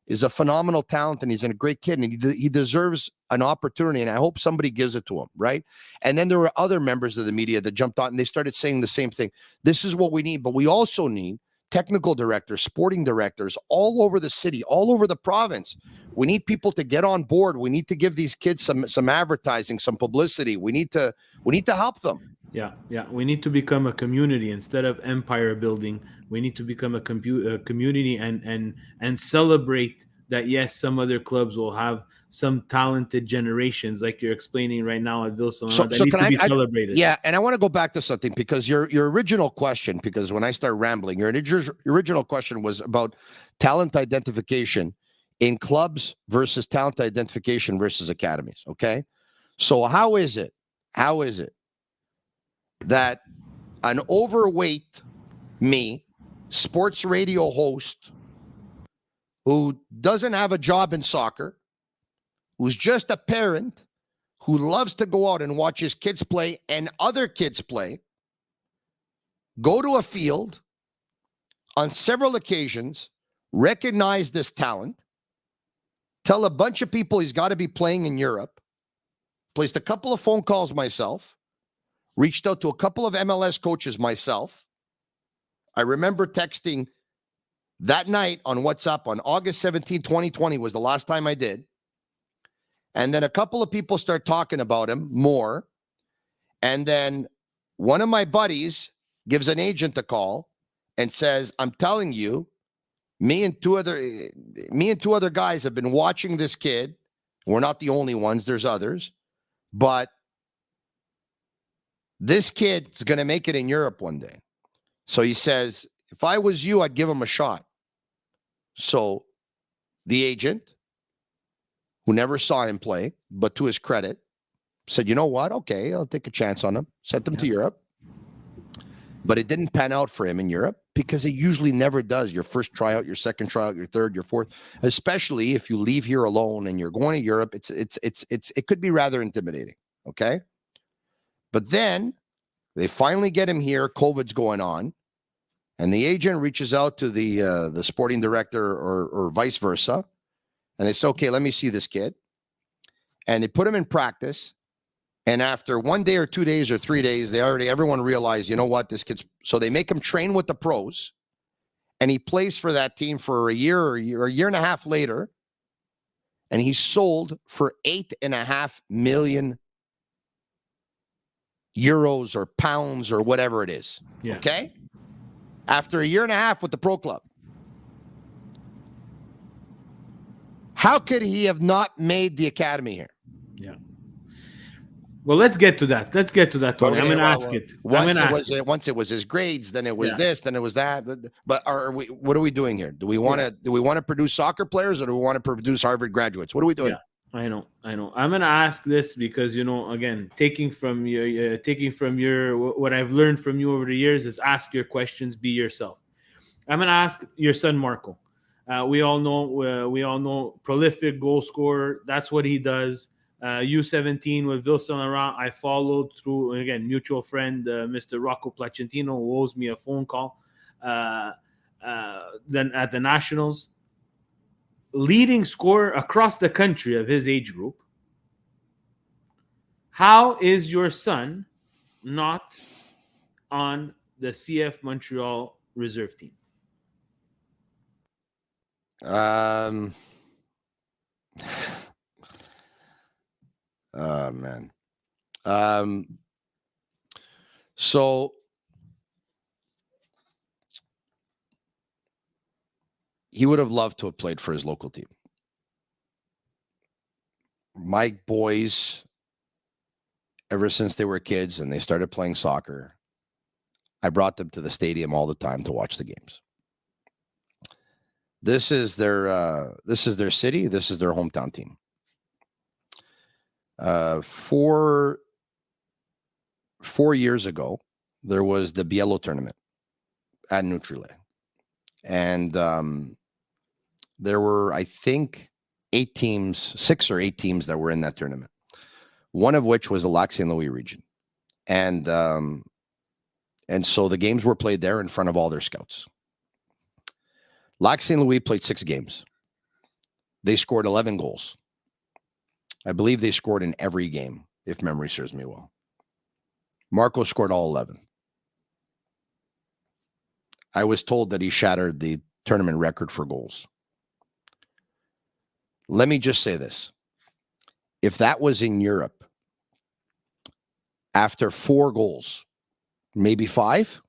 is a phenomenal talent and he's a great kid and he deserves an opportunity, and I hope somebody gives it to him, right? And then there were other members of the media that jumped on and they started saying the same thing. This is what we need, but we also need technical directors, sporting directors all over the city, all over the province. We need people to get on board. We need to give these kids some advertising, some publicity. We need to help them. Yeah. We need to become a community instead of empire building. We need to become a community and celebrate that. Yes, some other clubs will have some talented generations, like you're explaining right now at Vilson, that need to be celebrated. Yeah, and I want to go back to something, because your original question, because when I start rambling, your original question was about talent identification in clubs versus talent identification versus academies. Okay, so how is it that an overweight sports radio host who doesn't have a job in soccer, who's just a parent, who loves to go out and watch his kids play and other kids play, go to a field on several occasions, recognize this talent, tell a bunch of people he's got to be playing in Europe, placed a couple of phone calls myself, reached out to a couple of MLS coaches myself. I remember texting that night on WhatsApp on August 17, 2020 was the last time I did. And then a couple of people start talking about him more. And then one of my buddies gives an agent a call and says, I'm telling you, me and two other guys have been watching this kid. We're not the only ones. There's others. But this kid's going to make it in Europe one day. So he says, if I was you, I'd give him a shot. So the agent, who never saw him play, but to his credit, said, you know what? Okay, I'll take a chance on him. Sent him to Europe. But it didn't pan out for him in Europe, because it usually never does. Your first tryout, your second tryout, your third, your fourth, especially if you leave here alone and you're going to Europe, it could be rather intimidating. Okay. But then they finally get him here. COVID's going on. And the agent reaches out to the sporting director or vice versa. And they say, okay, let me see this kid. And they put him in practice. And after 1 day or 2 days or 3 days, everyone realized, you know what, this kid's, so they make him train with the pros. And he plays for that team for a year and a half later. And he's sold for $8.5 million. euros or pounds or whatever it is. Yeah. Okay? After a year and a half with the pro club. How could he have not made the academy here? Yeah. Well, let's get to that. Let's get to that, Tony. Okay, I'm going to well, ask it. Once it was his grades, then it was Yeah. this, then it was that. But what are we doing here? Do we want to produce soccer players, or do we want to produce Harvard graduates? What are we doing? Yeah. I know. I'm gonna ask this because again, taking from your what I've learned from you over the years is ask your questions, be yourself. I'm gonna ask your son Marco. We all know prolific goal scorer. That's what he does. U17 with Ville Saint Laurent. I followed through again mutual friend Mr. Rocco Placentino, who owes me a phone call. Then at the Nationals. Leading scorer across the country of his age group. How is your son not on the CF Montreal reserve team? Oh man. So he would have loved to have played for his local team. My boys, ever since they were kids and they started playing soccer, I brought them to the stadium all the time to watch the games. This is their city. This is their hometown team. 4 years ago, there was the Biello tournament at Nutrile. And there were, I think, 6 or 8 teams that were in that tournament. One of which was the Lac Saint Louis region. And so the games were played there in front of all their scouts. Lac Saint Louis played 6 games. They scored 11 goals. I believe they scored in every game, if memory serves me well. Marco scored all 11. I was told that he shattered the tournament record for goals. Let me just say this. If that was in Europe, after 4 goals, maybe 5,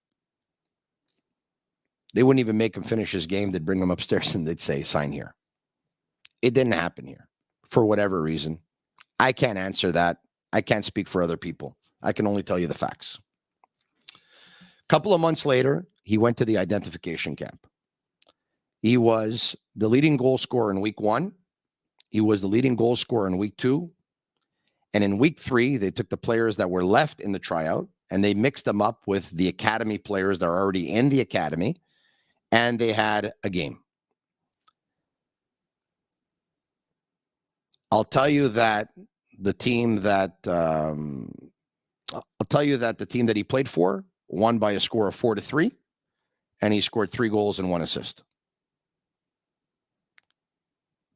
they wouldn't even make him finish his game. They'd bring him upstairs and they'd say, sign here. It didn't happen here for whatever reason. I can't answer that. I can't speak for other people. I can only tell you the facts. A couple of months later, he went to the identification camp. He was the leading goal scorer in week 1. He was the leading goal scorer in week 2. And in week 3, they took the players that were left in the tryout and they mixed them up with the academy players that are already in the academy. And they had a game. I'll tell you that the team that he played for won by a score of 4-3, and he scored 3 goals and 1 assist.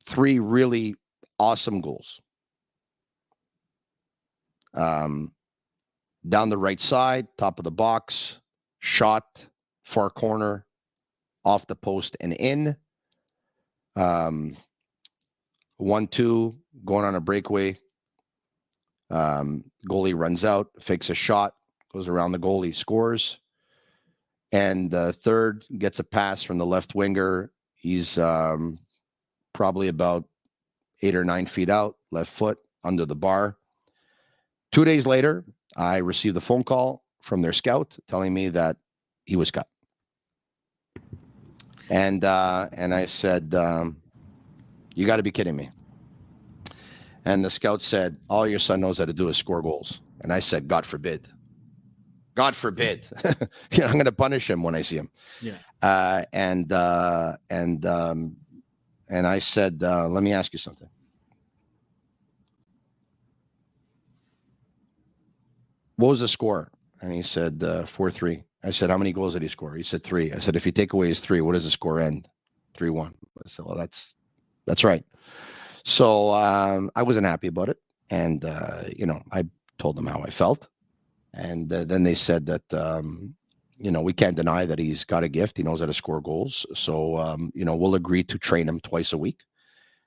3 really awesome goals. Down the right side, top of the box, shot, far corner, off the post and in. 1-2, going on a breakaway. Goalie runs out, fakes a shot, goes around the goalie, scores. And third gets a pass from the left winger. He's probably about 8 or 9 feet out, left foot under the bar. 2 days later, I received a phone call from their scout telling me that he was cut. And I said, you got to be kidding me. And the scout said, all your son knows how to do is score goals. And I said, God forbid. God forbid. I'm going to punish him when I see him. Yeah. And I said, let me ask you something. What was the score? And he said 4-3. I said, how many goals did he score? He said 3. I said, if you take away his 3, what does the score end? 3-1. I said, well, that's right. So I wasn't happy about it. And, I told them how I felt. And then they said that, we can't deny that he's got a gift. He knows how to score goals. So, we'll agree to train him twice a week.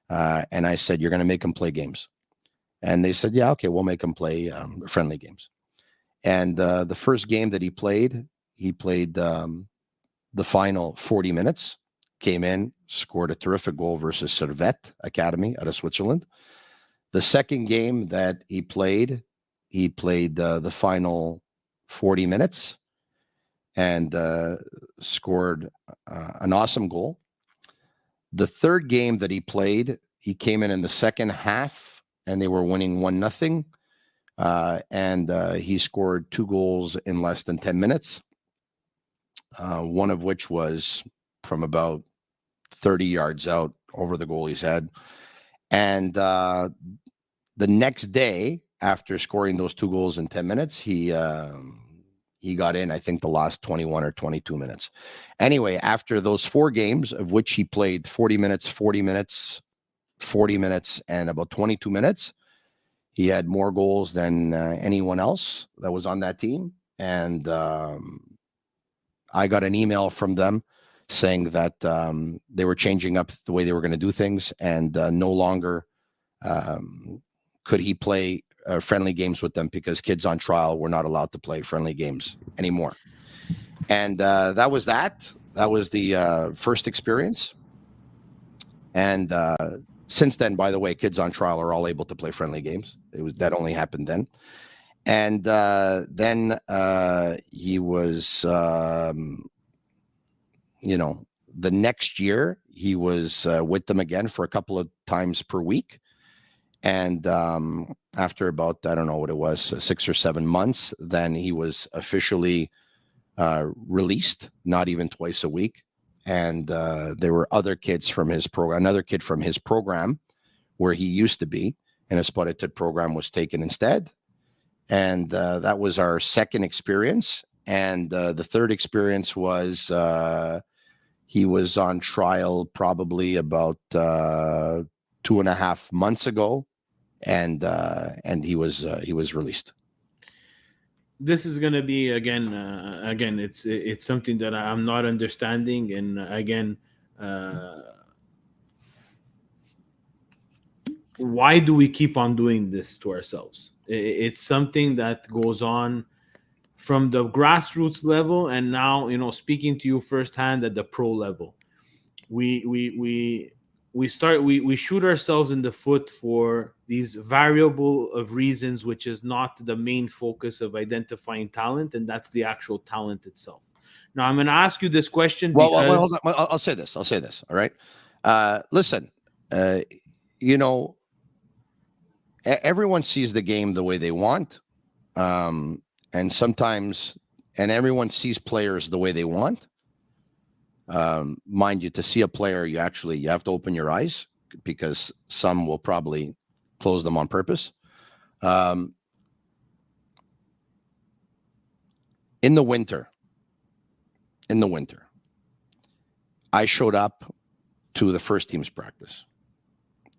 And I said, you're going to make him play games. And they said, yeah, okay, we'll make him play friendly games. And the first game that he played the final 40 minutes, came in, scored a terrific goal versus Servette Academy out of Switzerland. The second game that he played the final 40 minutes and scored an awesome goal. The third game that he played, he came in the second half, and they were winning 1-0. And he scored 2 goals in less than 10 minutes, one of which was from about 30 yards out over the goalie's head. And the next day, after scoring those 2 goals in 10 minutes, he got in, I think, the last 21 or 22 minutes. Anyway, after those 4 games, of which he played 40 minutes, 40 minutes, 40 minutes, and about 22 minutes, he had more goals than anyone else that was on that team. And I got an email from them saying that they were changing up the way they were going to do things, and no longer could he play friendly games with them because kids on trial were not allowed to play friendly games anymore. And that was that. That was the first experience. And since then, by the way, kids on trial are all able to play friendly games. That only happened then. And then he was, the next year he was with them again for a couple of times per week. And after about, I don't know what it was, 6 or 7 months, then he was officially released, not even twice a week. And there were other kids from his program, another kid from his program where he used to be, and a spotted program was taken instead. And that was our second experience. And the third experience was he was on trial probably about 2.5 months ago, and he was released. This is gonna be again, it's something that I'm not understanding, and again, why do we keep on doing this to ourselves? It's something that goes on from the grassroots level, and now, speaking to you firsthand at the pro level, we shoot ourselves in the foot for these variable of reasons, which is not the main focus of identifying talent, and that's the actual talent itself. Now, I'm going to ask you this question well, because hold on. I'll say this. All right. Listen, everyone sees the game the way they want. And sometimes, and everyone sees players the way they want. Mind you, to see a player, you have to open your eyes, because some will probably close them on purpose. In the winter, I showed up to the first team's practice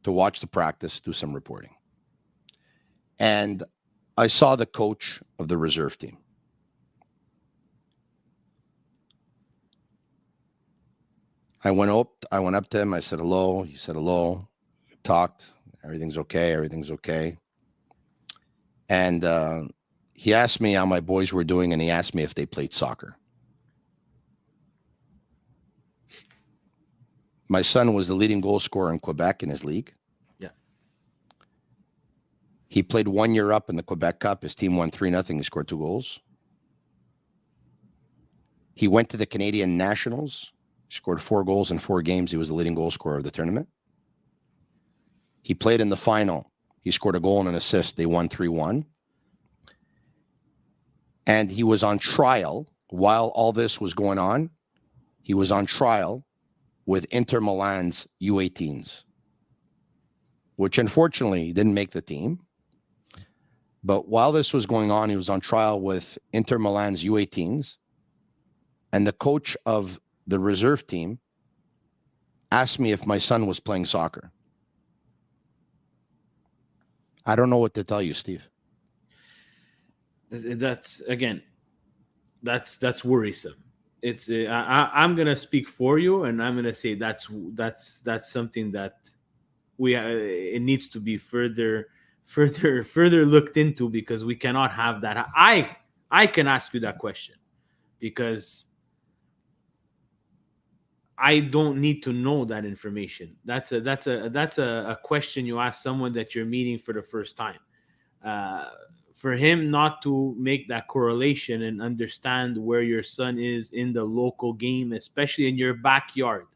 to watch the practice, do some reporting. And I saw the coach of the reserve team. I went up to him. I said hello. He said hello. We talked. Everything's okay. And he asked me how my boys were doing, and he asked me if they played soccer. My son was the leading goal scorer in Quebec in his league. Yeah. He played 1 year up in the Quebec Cup. His team won 3-0. He scored 2 goals. He went to the Canadian Nationals. He scored 4 goals in 4 games. He was the leading goal scorer of the tournament. He played in the final. He scored a goal and an assist. They won 3-1. And he was on trial while all this was going on. He was on trial with Inter Milan's U18s, which unfortunately didn't make the team. But while this was going on, he was on trial with Inter Milan's U18s. And the coach of the reserve team asked me if my son was playing soccer. I don't know what to tell you, Steve. That's worrisome. It's I'm gonna speak for you, and I'm gonna say that's something that it needs to be further looked into, because we cannot have that. I can ask you that question because I don't need to know that information. That's a question you ask someone that you're meeting for the first time. Uh, for him not to make that correlation and understand where your son is in the local game, especially in your backyard.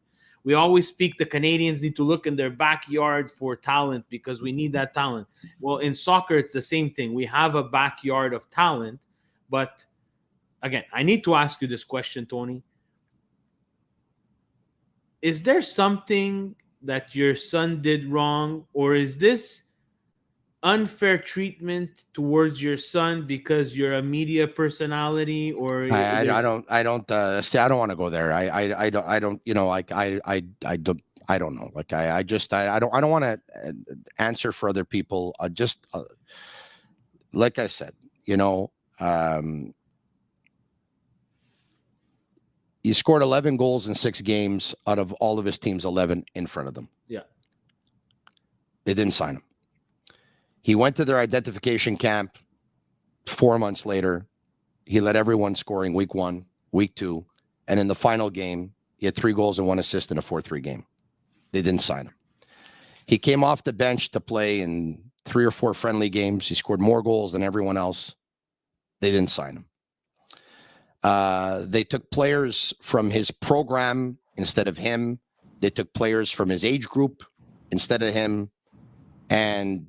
We always speak the Canadians need to look in their backyard for talent because we need that talent. Well, in soccer, it's the same thing. We have a backyard of talent, but again, I need to ask you this question, Tony. Is there something that your son did wrong, or is this unfair treatment towards your son because you're a media personality, or there's See, I don't want to go there. I don't, like I don't know. Like I don't want to answer for other people. Just like I said, he scored 11 goals in 6 games out of all of his teams, 11 in front of them. Yeah. They didn't sign him. He went to their identification camp 4 months later. He led everyone scoring week 1, week 2. And in the final game, he had 3 goals and 1 assist in a 4-3 game. They didn't sign him. He came off the bench to play in 3 or 4 friendly games. He scored more goals than everyone else. They didn't sign him. They took players from his program instead of him. They took players from his age group instead of him. And,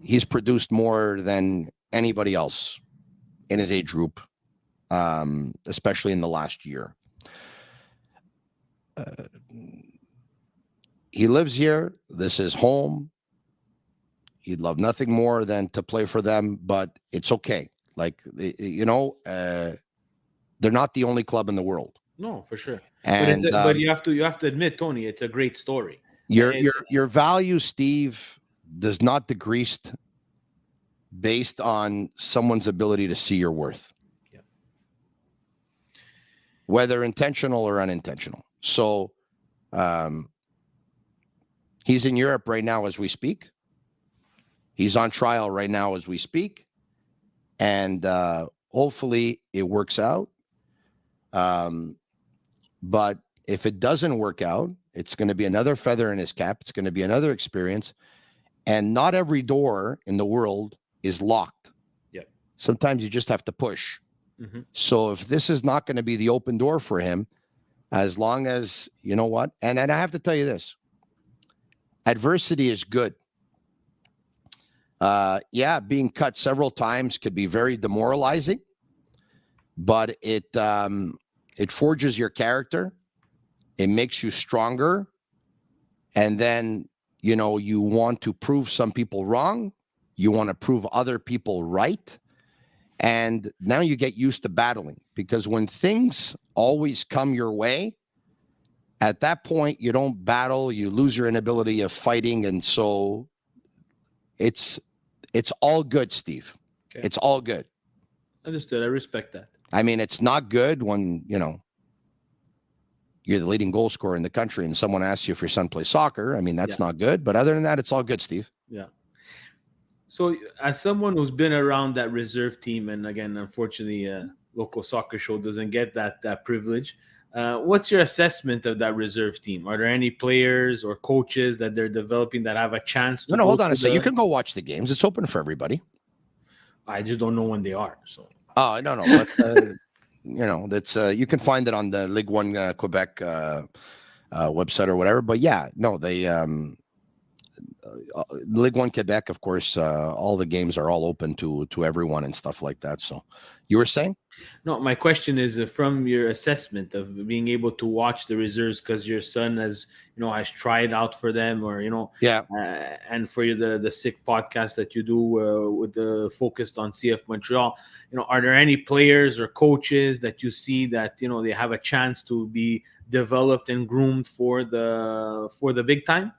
he's produced more than anybody else in his age group, especially in the last year. He lives here. This is home. He'd love nothing more than to play for them, but it's okay. Like, they're not the only club in the world. No, for sure. And but you have to admit, Tony, it's a great story. Your value, Steve, does not decrease based on someone's ability to see your worth, yeah, whether intentional or unintentional. So, he's in Europe right now as we speak. He's on trial right now as we speak. And hopefully it works out. But if it doesn't work out, it's going to be another feather in his cap. It's going to be another experience. And not every door in the world is locked. Yeah. Sometimes you just have to push. Mm-hmm. So if this is not going to be the open door for him, as long as, you know what, and I have to tell you this, adversity is good. Being cut several times could be very demoralizing, but it forges your character. It makes you stronger. And then, you want to prove some people wrong. You want to prove other people right. And now you get used to battling, because when things always come your way, at that point, you don't battle, you lose your inability of fighting. And so it's all good, Steve. Okay. It's all good. Understood. I respect that. I mean, it's not good when, you're the leading goal scorer in the country and someone asks you if your son plays soccer. I mean, that's not good. But other than that, it's all good, Steve. Yeah. So as someone who's been around that reserve team, and again, unfortunately, local soccer show doesn't get that privilege. What's your assessment of that reserve team? Are there any players or coaches that they're developing that have a chance to hold on a second. You can go watch the games. It's open for everybody. I just don't know when they are. So. Oh, no. But, that's you can find it on the Ligue 1 Quebec website or whatever. But yeah, no, they Ligue 1 Quebec, of course, all the games are all open to everyone and stuff like that. So you were saying? No, my question is from your assessment of being able to watch the reserves because your son has tried out for them, or and for you the sick podcast that you do with the focused on CF Montreal. Are there any players or coaches that you see that they have a chance to be developed and groomed for the big time?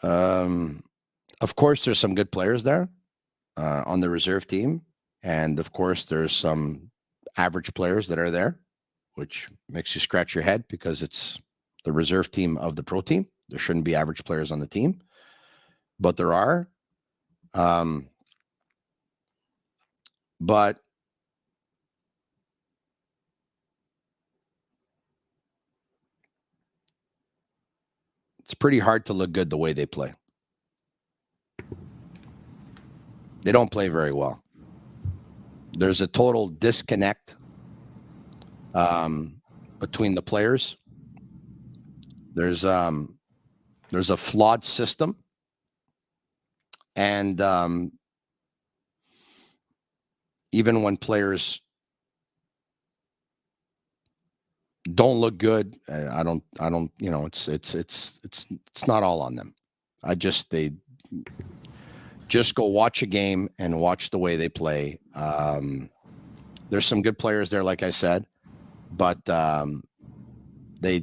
Of course, there's some good players there on the reserve team. And of course, there's some average players that are there, which makes you scratch your head because it's the reserve team of the pro team. There shouldn't be average players on the team, but there are. But it's pretty hard to look good the way they play. They don't play very well. There's a total disconnect between the players. There's a flawed system, and even when players don't look good, I don't. It's not all on them. They just go watch a game and watch the way they play. There's some good players there, like I said, but they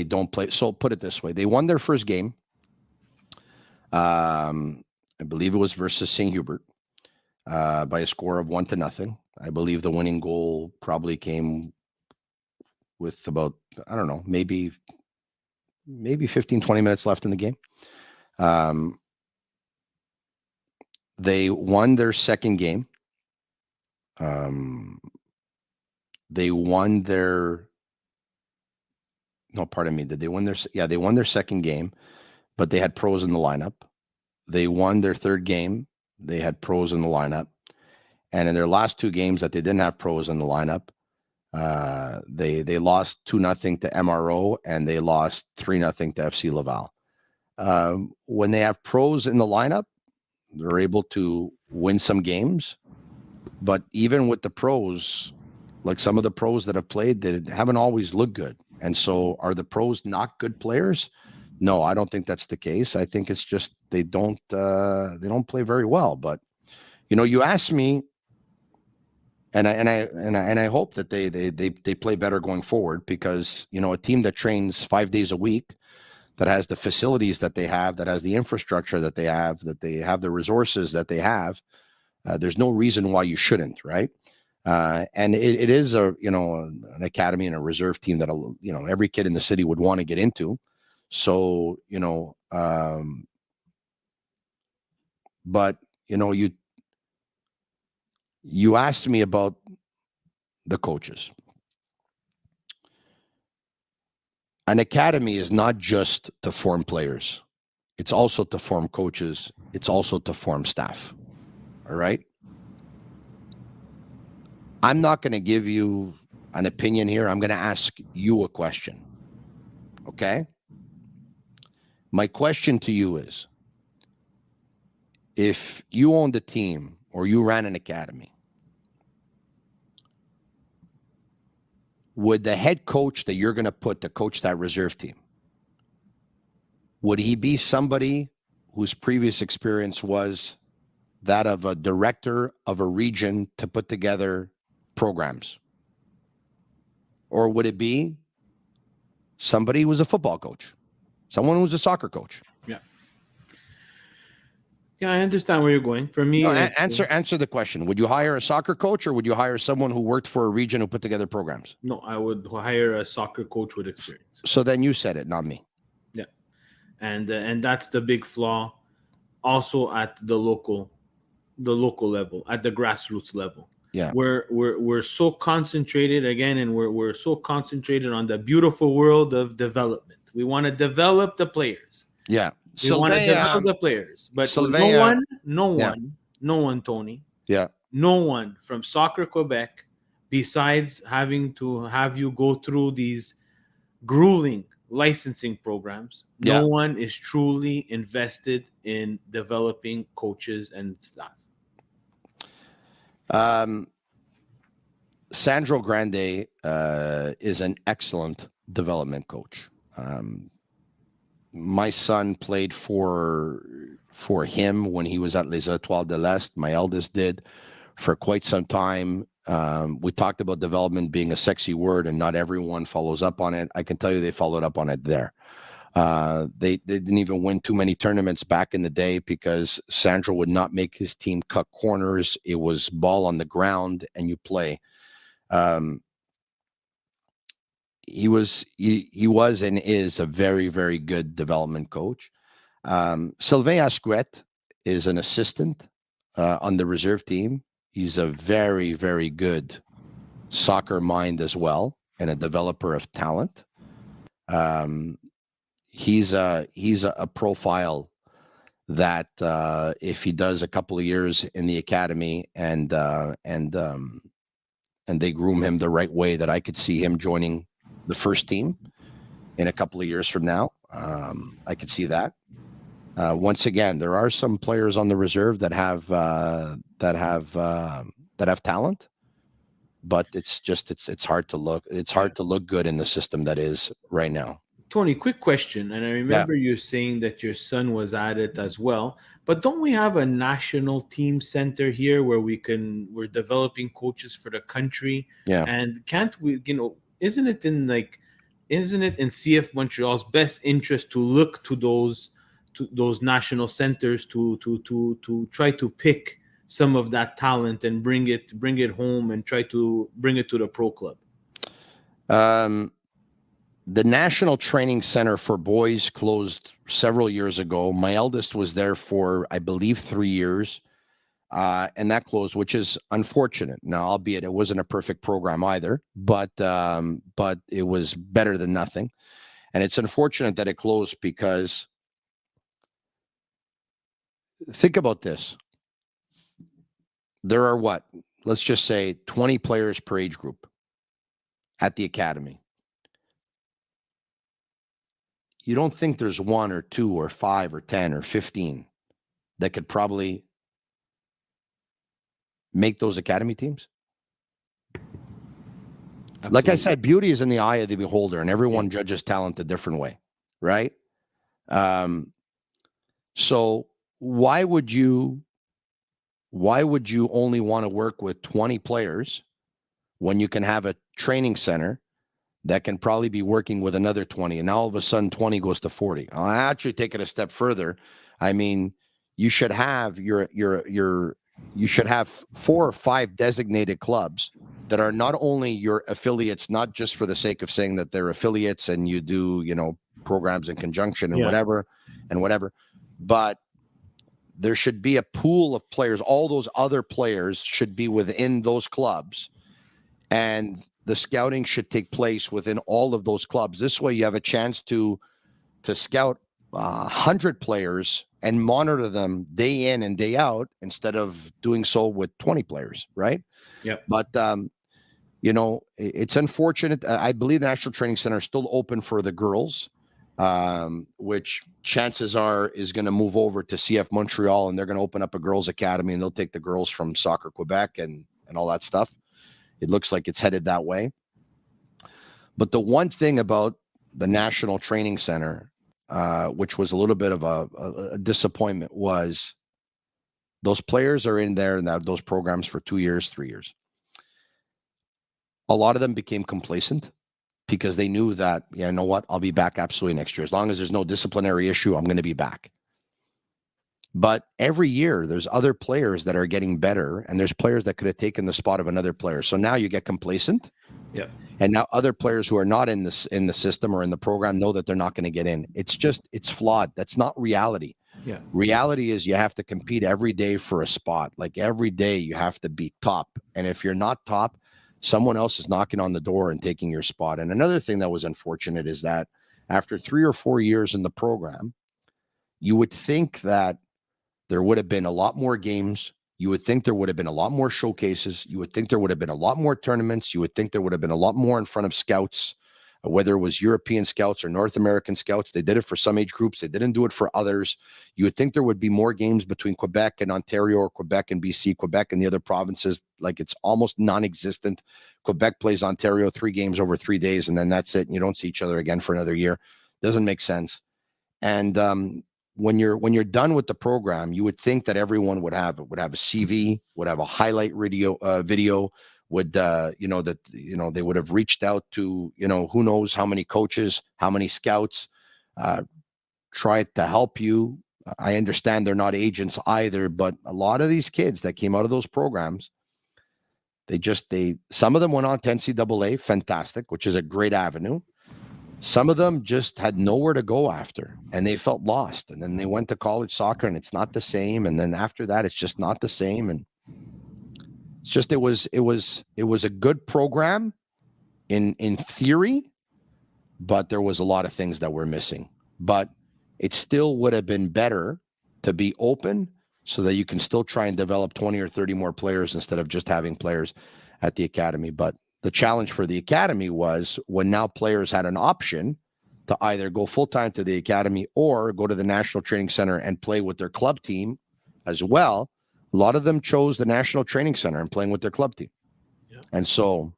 don't play. So put it this way: they won their first game. I believe it was versus St. Hubert by a score of 1-0. I believe the winning goal probably came with about, I don't know, maybe 15, 20 minutes left in the game. They won their second game. They won their, no, pardon me. Did they win their, yeah, they won their second game, but they had pros in the lineup. They won their third game. They had pros in the lineup. And in their last two games that they didn't have pros in the lineup, they lost 2-0 to MRO and they lost 3-0 to FC Laval. When they have pros in the lineup, they're able to win some games. But even with the pros, like some of the pros that have played, they haven't always looked good. And so are the pros not good players? No, I don't think that's the case. I think it's just they don't play very well. But you asked me, and I hope that they play better going forward, because a team that trains 5 days a week, that has the facilities that they have, that has the infrastructure that they have the resources that they have, there's no reason why you shouldn't, right? And it is an academy and a reserve team that every kid in the city would want to get into. So but you asked me about the coaches. An academy is not just to form players. It's also to form coaches. It's also to form staff. All right? I'm not going to give you an opinion here. I'm going to ask you a question. Okay? My question to you is, if you owned a team or you ran an academy, would the head coach that you're going to put to coach that reserve team, would he be somebody whose previous experience was that of a director of a region to put together programs? Or would it be somebody who was a football coach, someone who was a soccer coach? Yeah, I understand where you're going. For me, no, answer the question. Would you hire a soccer coach, or would you hire someone who worked for a region who put together programs? No, I would hire a soccer coach with experience. So then you said it, not me. Yeah, and that's the big flaw. Also at the local level, at the grassroots level. Yeah, we're so concentrated again, and we're so concentrated on the beautiful world of development. We want to develop the players. Yeah. We want to develop the players, but no one, Tony. Yeah. No one from Soccer Quebec, besides having to have you go through these grueling licensing programs, no one is truly invested in developing coaches and staff. Sandro Grande is an excellent development coach. My son played for him when he was at Les Étoiles de l'Est. My eldest did for quite some time. We talked about development being a sexy word, and not everyone follows up on it. I can tell you they followed up on it there. They didn't even win too many tournaments back in the day because Sandro would not make his team cut corners. It was ball on the ground and you play. He was and is a very, very good development coach. Sylvain Asquette is an assistant on the reserve team. He's a very, very good soccer mind as well, and a developer of talent. Um, he's a profile that if he does a couple of years in the academy and they groom him the right way, that I could see him joining the first team in a couple of years from now. I could see that. Once again, there are some players on the reserve that have talent, but it's hard to look. It's hard to look good in the system that is right now. Tony, quick question. And I Yeah, remember you saying that your son was at it as well. But don't we have a national team center here where we're developing coaches for the country? yeah. And can't we, isn't it in CF Montreal's best interest to look to those national centers to try to pick some of that talent and bring it home and try to bring it to the pro club? Um, the National Training Center for Boys closed several years ago. My eldest was there for, I believe, 3 years, and that closed, which is unfortunate. Now, albeit it wasn't a perfect program either, but it was better than nothing. And it's unfortunate that it closed because think about this. There are what? Let's just say 20 players per age group at the academy. You don't think there's 1 or 2 or 5 or 10 or 15 that could probably make those academy teams? Absolutely. Like I said, beauty is in the eye of the beholder, and everyone judges talent a different way, right? So why would you only want to work with 20 players when you can have a training center that can probably be working with another 20, and now all of a sudden 20 goes to 40? I'll actually take it a step further. I mean, you should have you should have 4 or 5 designated clubs that are not only your affiliates, not just for the sake of saying that they're affiliates and you do, programs in conjunction and whatever, but there should be a pool of players. All those other players should be within those clubs, and the scouting should take place within all of those clubs. This way you have a chance to scout 100 players and monitor them day in and day out instead of doing so with 20 players, right? Yeah. But it's unfortunate. I believe the National Training Center is still open for the girls, which chances are is going to move over to CF Montreal, and they're going to open up a girls' academy, and they'll take the girls from Soccer Quebec and all that stuff. It looks like it's headed that way. But the one thing about the National Training Center, which was a little bit of a disappointment, was those players are in there and those programs for 2 years, 3 years. A lot of them became complacent because they knew that, you know what, I'll be back absolutely next year. As long as there's no disciplinary issue, I'm going to be back. But every year there's other players that are getting better, and there's players that could have taken the spot of another player. So now you get complacent. Yeah. And now other players who are not in the system or in the program know that they're not going to get in. It's flawed. That's not reality. Yeah. Reality is you have to compete every day for a spot. Like every day you have to be top. And if you're not top, someone else is knocking on the door and taking your spot. And another thing that was unfortunate is that after 3 or 4 years in the program, you would think that there would have been a lot more games. You would think there would have been a lot more showcases. You would think there would have been a lot more tournaments. You would think there would have been a lot more in front of scouts, whether it was European scouts or North American scouts. They did it for some age groups. They didn't do it for others. You would think there would be more games between Quebec and Ontario, or Quebec and BC, Quebec and the other provinces. Like it's almost non-existent. Quebec plays Ontario 3 games over 3 days, and then that's it. And you don't see each other again for another year. Doesn't make sense. And when you're done with the program, you would think that everyone would have a CV, would have a highlight video, would they would have reached out to who knows how many coaches, how many scouts, tried to help you. I understand they're not agents either, but a lot of these kids that came out of those programs, some of them went on to NCAA, fantastic, which is a great avenue. Some of them just had nowhere to go after, and they felt lost. And then they went to college soccer, and it's not the same. And then after that, it's just not the same. And it's just it was a good program in theory, but there was a lot of things that were missing. But it still would have been better to be open so that you can still try and develop 20 or 30 more players instead of just having players at the academy. But the challenge for the academy was when now players had an option to either go full-time to the academy or go to the National Training Center and play with their club team as well. A lot of them chose the National Training Center and playing with their club team. Yeah. And so,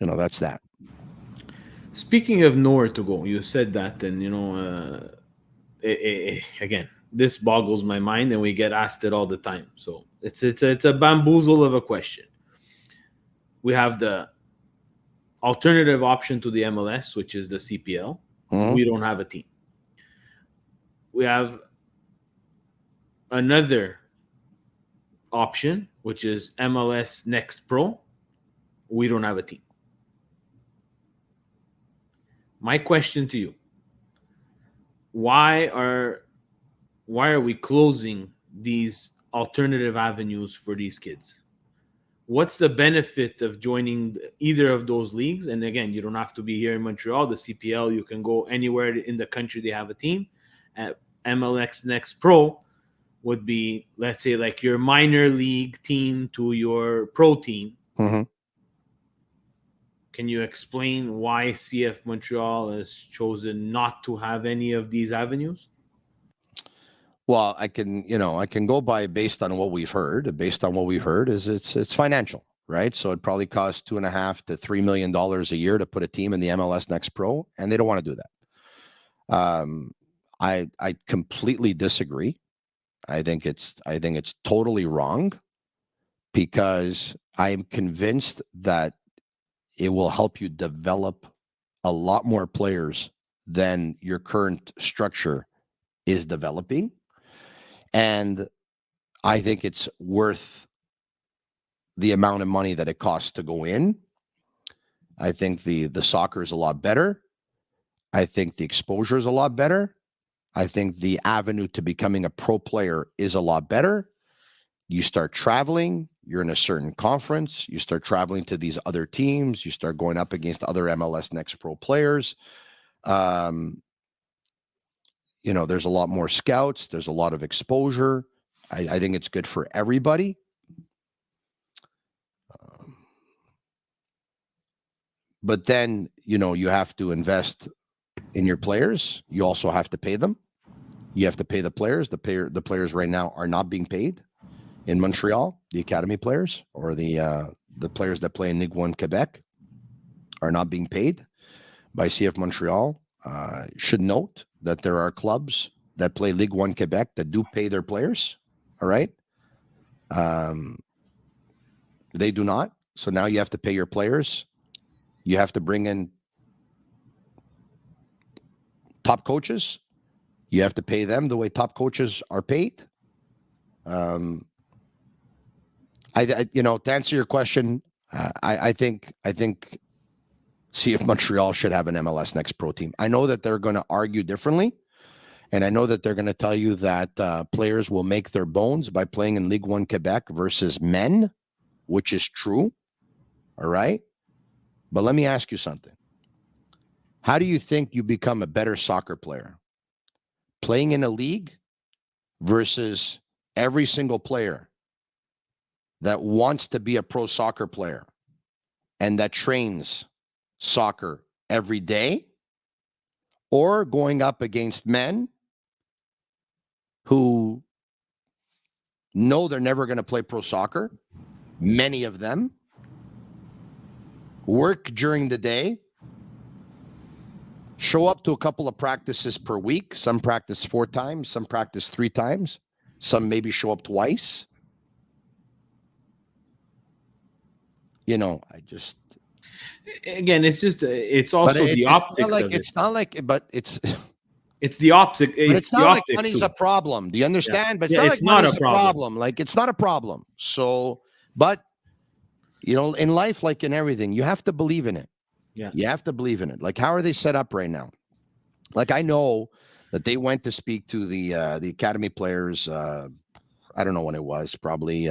that's that. Speaking of nowhere to go, you said that, and again, this boggles my mind, and we get asked it all the time. So it's a bamboozle of a question. We have the alternative option to the MLS, which is the CPL. Mm-hmm. We don't have a team. We have another option, which is MLS Next Pro. We don't have a team. My question to you, why are we closing these alternative avenues for these kids? What's the benefit of joining either of those leagues? And again, you don't have to be here in Montreal. The CPL, you can go anywhere in the country they have a team. MLS Next Pro would be, let's say, like your minor league team to your pro team. Mm-hmm. Can you explain why CF Montreal has chosen not to have any of these avenues? Well, I can go based on what we've heard. Based on what we've heard is it's financial, right? So it probably costs $2.5 to $3 million a year to put a team in the MLS Next Pro, and they don't want to do that. I completely disagree. I think it's totally wrong, because I am convinced that it will help you develop a lot more players than your current structure is developing. And I think it's worth the amount of money that it costs to go in. I think the soccer is a lot better. I think the exposure is a lot better. I think the avenue to becoming a pro player is a lot better. You start traveling, you're in a certain conference, you start traveling to these other teams, you start going up against other MLS Next Pro players. There's a lot more scouts, there's a lot of exposure. I think it's good for everybody. But then, you have to invest in your players. You also have to pay them. You have to pay the players. The players right now are not being paid in Montreal. The academy players or the players that play in Ligue 1 Quebec are not being paid by CF Montreal. Should note that there are clubs that play Ligue 1 Quebec that do pay their players. All right. They do not. So now you have to pay your players. You have to bring in top coaches. You have to pay them the way top coaches are paid. To answer your question, I think CF Montreal should have an MLS Next Pro team. I know that they're going to argue differently, and I know that they're going to tell you that players will make their bones by playing in Ligue 1 Quebec versus men, which is true. All right. But let me ask you something. How do you think you become a better soccer player? Playing in a league versus every single player that wants to be a pro soccer player and that trains soccer every day, or going up against men who know they're never going to play pro soccer, many of them work during the day, show up to a couple of practices per week. Some practice 4 times, some practice 3 times, some maybe show up twice. Again, it's also the optics of it. It's not like, but it's the opposite. But it's not like money's a problem. Do you understand? But it's not like money's a problem. Like, it's not a problem. So, but in life, like in everything, you have to believe in it. Yeah. You have to believe in it. Like, how are they set up right now? Like, I know that they went to speak to the academy players. I don't know when it was, probably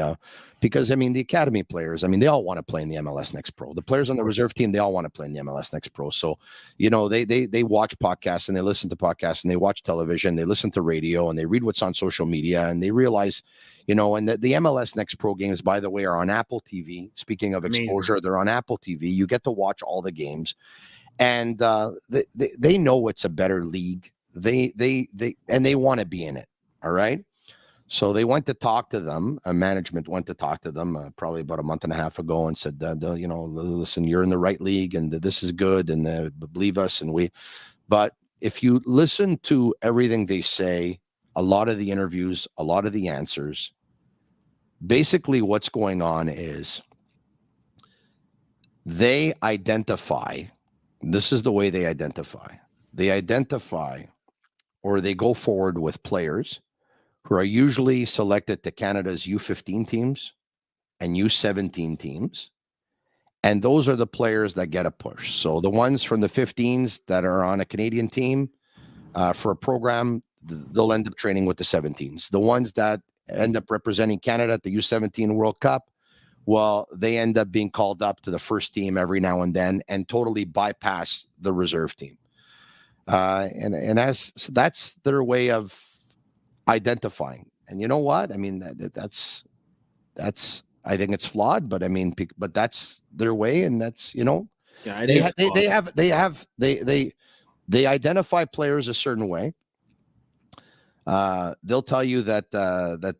because I mean the academy players. I mean they all want to play in the MLS Next Pro. The players on the reserve team, they all want to play in the MLS Next Pro. So, they watch podcasts and they listen to podcasts and they watch television, they listen to radio and they read what's on social media and they realize, and the MLS Next Pro games, by the way, are on Apple TV. Speaking of exposure, they're on Apple TV. You get to watch all the games, and they know it's a better league. They want to be in it. All right. So they went to talk to them. Management went to talk to them probably about a month and a half ago and said, listen, you're in the right league and this is good and believe us. But if you listen to everything they say, a lot of the interviews, a lot of the answers, basically what's going on is they identify. This is the way they identify. They identify or they go forward with players who are usually selected to Canada's U15 teams and U17 teams. And those are the players that get a push. So the ones from the 15s that are on a Canadian team for a program, they'll end up training with the 17s. The ones that end up representing Canada at the U17 World Cup, well, they end up being called up to the first team every now and then and totally bypass the reserve team. So that's their way of identifying. And you know what? I mean, that's I think it's flawed, but I mean, but that's their way, and that's they identify players a certain way. They'll tell you that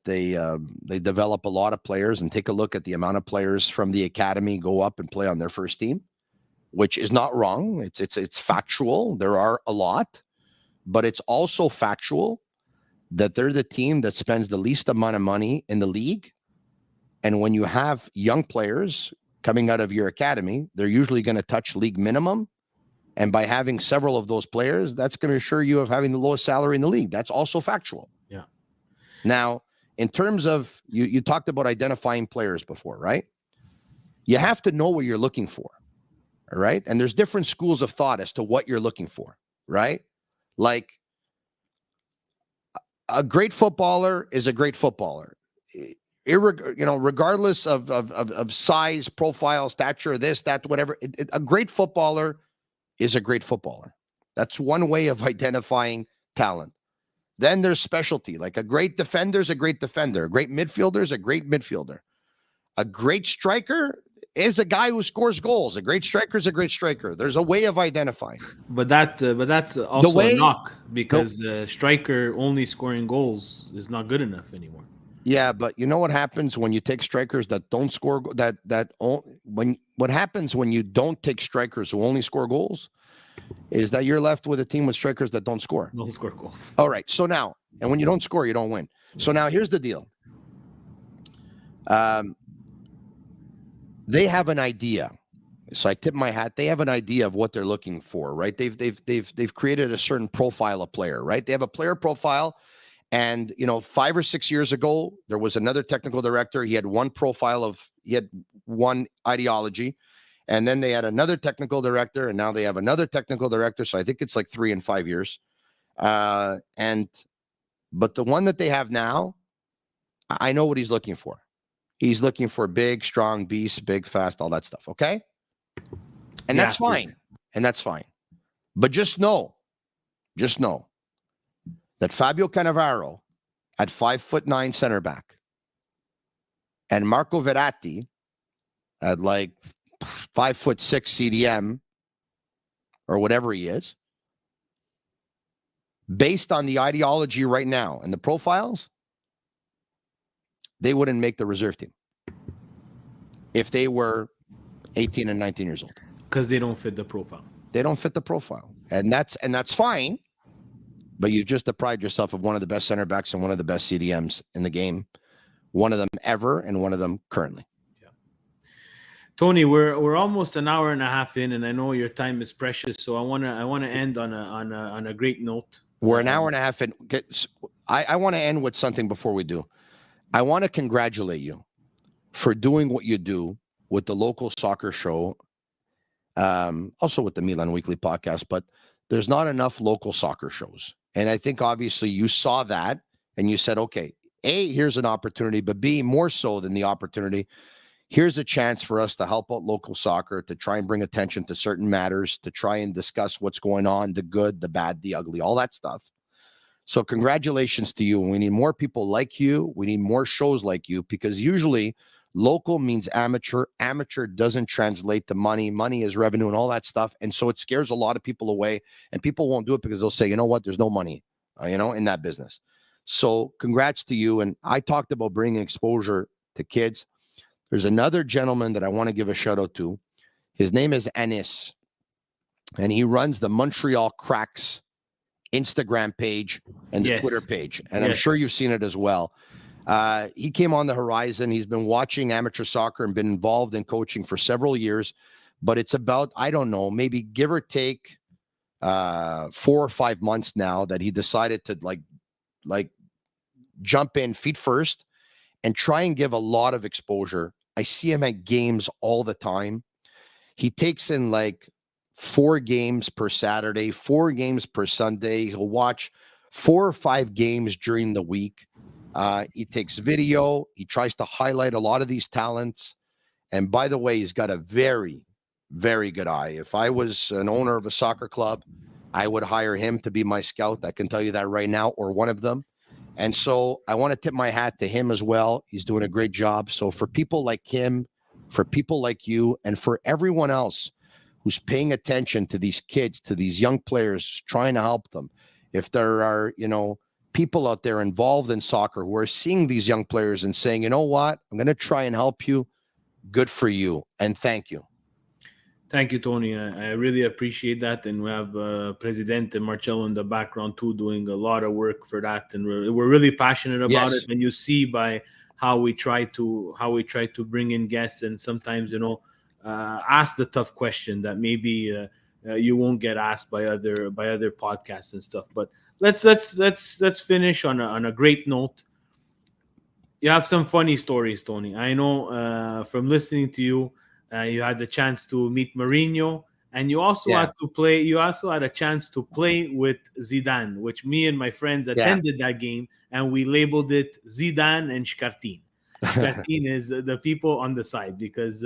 they develop a lot of players, and take a look at the amount of players from the academy go up and play on their first team, which is not wrong. It's factual. There are a lot, but it's also factual that they're the team that spends the least amount of money in the league. And when you have young players coming out of your academy, they're usually going to touch league minimum. And by having several of those players, that's going to assure you of having the lowest salary in the league. That's also factual. Yeah. Now, in terms of, you talked about identifying players before, right? You have to know what you're looking for, all right? And there's different schools of thought as to what you're looking for, right? Like, a great footballer is a great footballer, regardless of size, profile, stature, this, that, whatever. A great footballer is a great footballer. That's one way of identifying talent. Then there's specialty. Like, a great defender is a great defender. A great midfielder is a great midfielder. A great striker is a guy who scores goals. A great striker is a great striker. There's a way of identifying. But that's also a knock, because the striker only scoring goals is not good enough anymore. Yeah, but you know what happens when you take strikers that don't score, what happens when you don't take strikers who only score goals is that you're left with a team with strikers that don't score. Don't score goals. All right. So now, and when you don't score, you don't win. So now here's the deal. They have an idea. So I tip my hat. They have an idea of what they're looking for, right? They've created a certain profile of player, right? They have a player profile. And, 5 or 6 years ago, there was another technical director. He had one ideology. And then they had another technical director, and now they have another technical director. So I think it's like 3 and 5 years. But the one that they have now, I know what he's looking for. He's looking for big, strong beasts, big, fast, all that stuff. Okay. And that's fine. And that's fine. But just know that Fabio Cannavaro at 5'9" center back and Marco Verratti at like 5'6" CDM or whatever he is, based on the ideology right now and the profiles, they wouldn't make the reserve team if they were 18 and 19 years old. Because they don't fit the profile. They don't fit the profile. And that's fine. But you've just deprived yourself of one of the best center backs and one of the best CDMs in the game. One of them ever and one of them currently. Yeah. Tony, we're almost an hour and a half in, and I know your time is precious. So I wanna end on a great note. We're an hour and a half in. I want to end with something before we do. I want to congratulate you for doing what you do with the local soccer show also with the Milan Weekly podcast, but there's not enough local soccer shows. And I think obviously you saw that and you said, okay, A, here's an opportunity, but B, more so than the opportunity, here's a chance for us to help out local soccer, to try and bring attention to certain matters, to try and discuss what's going on, the good, the bad, the ugly, all that stuff. So congratulations to you. And we need more people like you. We need more shows like you, because usually local means amateur. Amateur doesn't translate to money. Money is revenue and all that stuff. And so it scares a lot of people away, and people won't do it because they'll say, you know what, there's no money, in that business. So congrats to you. And I talked about bringing exposure to kids. There's another gentleman that I want to give a shout out to. His name is Anis, and he runs the Montreal Cracks Instagram page and the Twitter page. And I'm sure you've seen it as well. He came on the horizon. He's been watching amateur soccer and been involved in coaching for several years, but it's about, I don't know, maybe give or take 4 or 5 months now that he decided to like jump in feet first and try and give a lot of exposure. I see him at games all the time. He takes in like 4 games per Saturday, 4 games per Sunday. He'll watch 4 or 5 games during the week. He takes video. He tries to highlight a lot of these talents. And by the way, he's got a very, very good eye. If I was an owner of a soccer club, I would hire him to be my scout. I can tell you that right now, or one of them. And so I want to tip my hat to him as well. He's doing a great job. So for people like him, for people like you, and for everyone else who's paying attention to these kids, to these young players, trying to help them, if there are, people out there involved in soccer who are seeing these young players and saying, you know what, I'm going to try and help you, good for you. And thank you. Thank you, Tony. I really appreciate that. And we have Presidente Marcello in the background too, doing a lot of work for that. And we're really passionate about it. And you see by how we try to bring in guests, and sometimes, ask the tough question that maybe you won't get asked by other podcasts and stuff. But let's finish on a great note. You have some funny stories, Tony. I know from listening to you. You had the chance to meet Mourinho, and you also had to play. You also had a chance to play with Zidane, which me and my friends attended that game, and we labeled it Zidane and Shkartin. Shkartin is the people on the side, because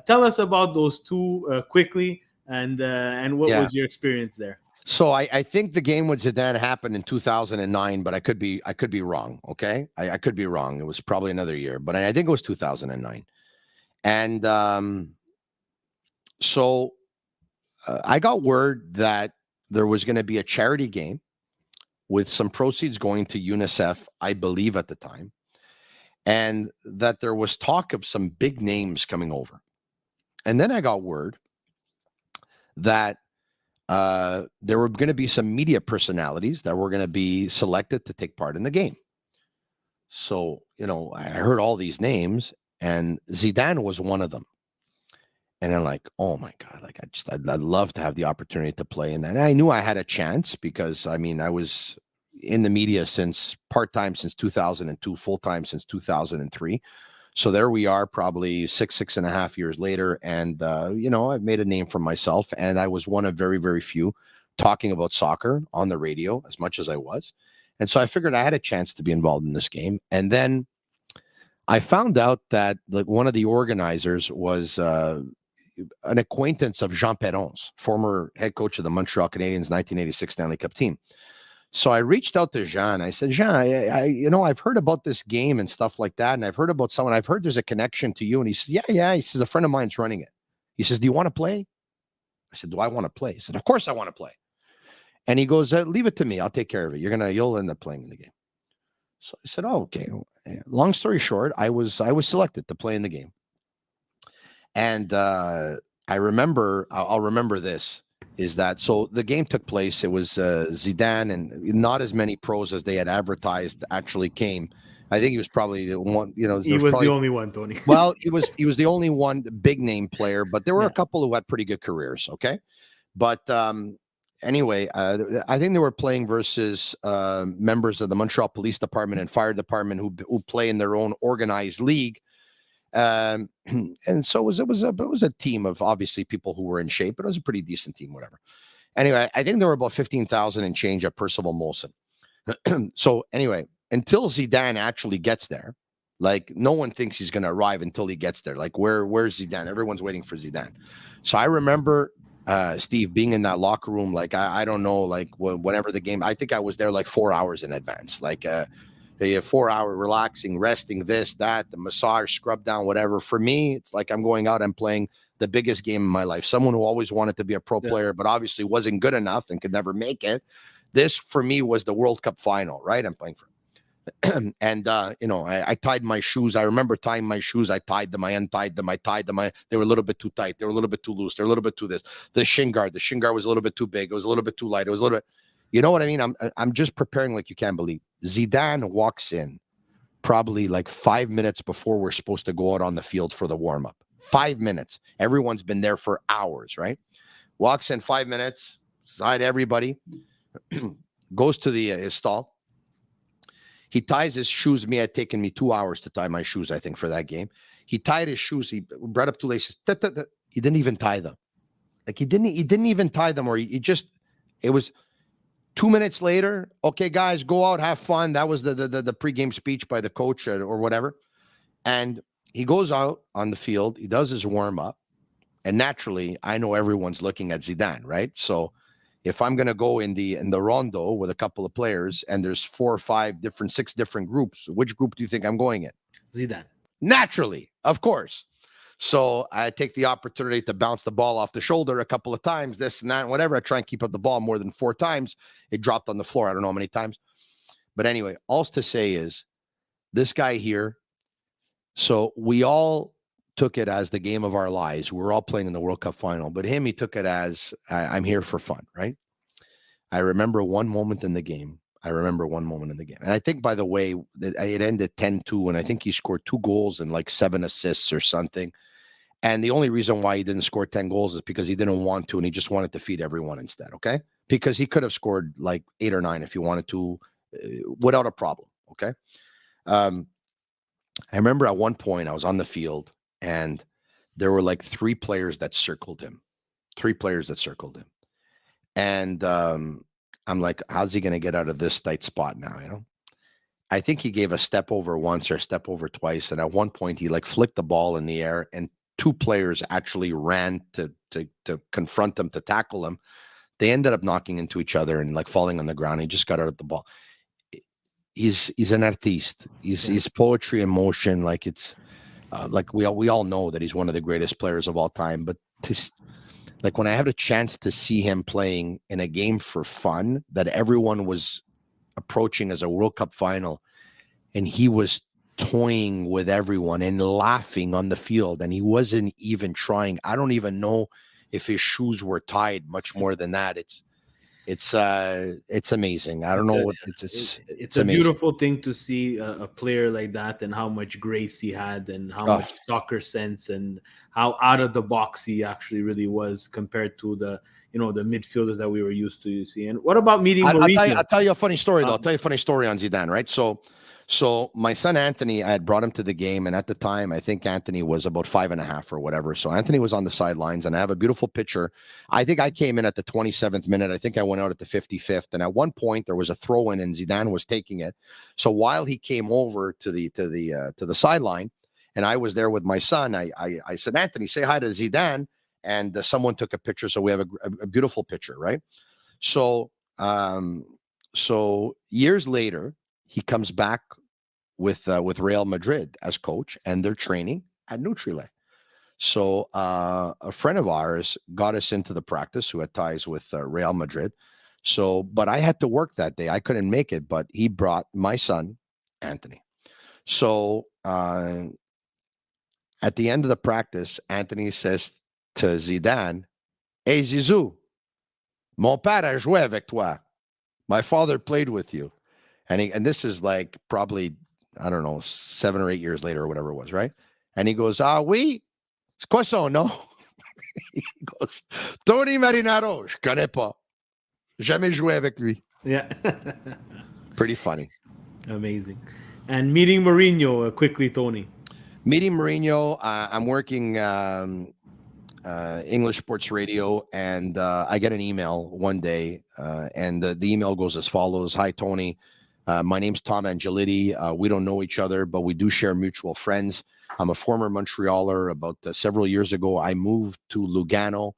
tell us about those two quickly, and what was your experience there? So I think the game with Zidane happened in 2009, but I could be wrong. Okay, I could be wrong. It was probably another year, but I think it was 2009. And so I got word that there was going to be a charity game with some proceeds going to UNICEF, I believe at the time, and that there was talk of some big names coming over. And then I got word that there were going to be some media personalities that were going to be selected to take part in the game. So, I heard all these names, and Zidane was one of them. And I'm like, oh my God, I'd love to have the opportunity to play in that. And I knew I had a chance because, I was in the media part-time since 2002, full-time since 2003. So there we are, probably 6.5 years later. And, I've made a name for myself, and I was one of very, very few talking about soccer on the radio as much as I was. And so I figured I had a chance to be involved in this game. And then I found out that one of the organizers was an acquaintance of Jean Perron's, former head coach of the Montreal Canadiens 1986 Stanley Cup team. So I reached out to Jean. I said, Jean, I've heard about this game and stuff like that, and I've heard about someone. I've heard there's a connection to you. And he says, yeah. He says, a friend of mine's running it. He says, do you want to play? I said, do I want to play? He said, of course I want to play. And he goes, leave it to me. I'll take care of it. You'll end up playing in the game. So I said, oh, okay. Long story short, I was selected to play in the game. And I remember, I'll remember this, is that, so the game took place. It was Zidane, and not as many pros as they had advertised actually came. I think he was probably the one, he was probably the only one, Tony. Well, he was the only one big name player, but there were a couple who had pretty good careers. Okay. But anyway, I think they were playing versus members of the Montreal Police Department and Fire Department who play in their own organized league. Um, and so it was a team of obviously people who were in shape, but it was a pretty decent team, whatever. Anyway, I think there were about 15,000 and change at Percival Molson. So anyway, until Zidane actually gets there, like no one thinks he's going to arrive until he gets there. Like where's Zidane? Everyone's waiting for Zidane. So I remember Steve being in that locker room. Like I don't know, like whenever the game. I think I was there like 4 hours in advance. Like a 4 hour relaxing, resting, this, that, the massage, scrub down, whatever. For me, it's like I'm going out and playing the biggest game in my life. Someone who always wanted to be a pro player, but obviously wasn't good enough and could never make it. This for me was the World Cup final, right? I'm playing for. And I tied my shoes. I remember tying my shoes. I tied them. I untied them. I tied them. They were a little bit too tight. They were a little bit too loose. They're a little bit too this. The shin guard was a little bit too big. It was a little bit too light. It was a little bit. You know what I mean? I'm just preparing like you can't believe. Zidane walks in probably like 5 minutes before we're supposed to go out on the field for the warm up. 5 minutes. Everyone's been there for hours, right? Walks in 5 minutes. Side everybody. Goes to his stall. He ties his shoes. It had taken me 2 hours to tie my shoes, I think, for that game. He tied his shoes. He brought up two laces. He didn't even tie them. Like he didn't even tie them, or he just, it was 2 minutes later. Okay, guys, go out, have fun. That was the pregame speech by the coach or whatever. And he goes out on the field. He does his warm up. And naturally, I know everyone's looking at Zidane, right? So if I'm going to go in the rondo with a couple of players and there's 6 different groups, which group do you think I'm going in? Zidane. Naturally, of course. So I take the opportunity to bounce the ball off the shoulder a couple of times, this and that, whatever. I try and keep up the ball more than 4 times. It dropped on the floor. I don't know how many times. But anyway, all to say is this guy here. So we all took it as the game of our lives. We were all playing in the World Cup final, but he took it as I'm here for fun, right? I remember one moment in the game. And I think, by the way, it ended 10-2, and I think he scored 2 goals and like 7 assists or something. And the only reason why he didn't score 10 goals is because he didn't want to, and he just wanted to feed everyone instead, okay? Because he could have scored like 8 or 9 if he wanted to without a problem, okay? I remember at one point I was on the field, and there were like 3 players that circled him. And I'm like, how's he going to get out of this tight spot now, you know? I think he gave a step over once or a step over twice. And at one point, he like flicked the ball in the air, and 2 players actually ran to confront him, to tackle him. They ended up knocking into each other and like falling on the ground. He just got out of the ball. He's an artiste. He's poetry in motion. Like it's like we all know that he's one of the greatest players of all time. But like when I had a chance to see him playing in a game for fun that everyone was approaching as a World Cup final, and he was toying with everyone and laughing on the field, and he wasn't even trying. I don't even know if his shoes were tied, much more than that. It's amazing. I don't know what it's a beautiful thing to see a player like that, and how much grace he had, and how much soccer sense, and how out of the box he actually really was compared to the midfielders that we were used to seeing. What about meeting Mourinho? I'll tell you a funny story though. I'll tell you a funny story on Zidane, right? So my son Anthony, I had brought him to the game, and at the time, I think Anthony was about 5.5 or whatever. So Anthony was on the sidelines, and I have a beautiful picture. I think I came in at the 27th minute. I think I went out at the 55th, and at one point there was a throw in, and Zidane was taking it. So while he came over to the sideline, and I was there with my son, I said, Anthony, say hi to Zidane, and someone took a picture. So we have a beautiful picture, right? So years later, he comes back with Real Madrid as coach, and they're training at Nutrile. So a friend of ours got us into the practice who had ties with Real Madrid. So, but I had to work that day. I couldn't make it, but he brought my son, Anthony. So at the end of the practice, Anthony says to Zidane, "Hey Zizou, mon père a joué avec toi. My father played with you." And this is like probably, I don't know, 7 or 8 years later or whatever it was, right? And he goes, oui, c'est quoi son nom? He goes, Tony Marinaro, je connais pas. Jamais joué avec lui. Yeah. Pretty funny. Amazing. And meeting Mourinho quickly, Tony. Meeting Mourinho, I'm working English sports radio, and I get an email one day, and the email goes as follows: "Hi Tony, my name's Tom Angelitti. We don't know each other, but we do share mutual friends. I'm a former Montrealer. About several years ago, I moved to Lugano.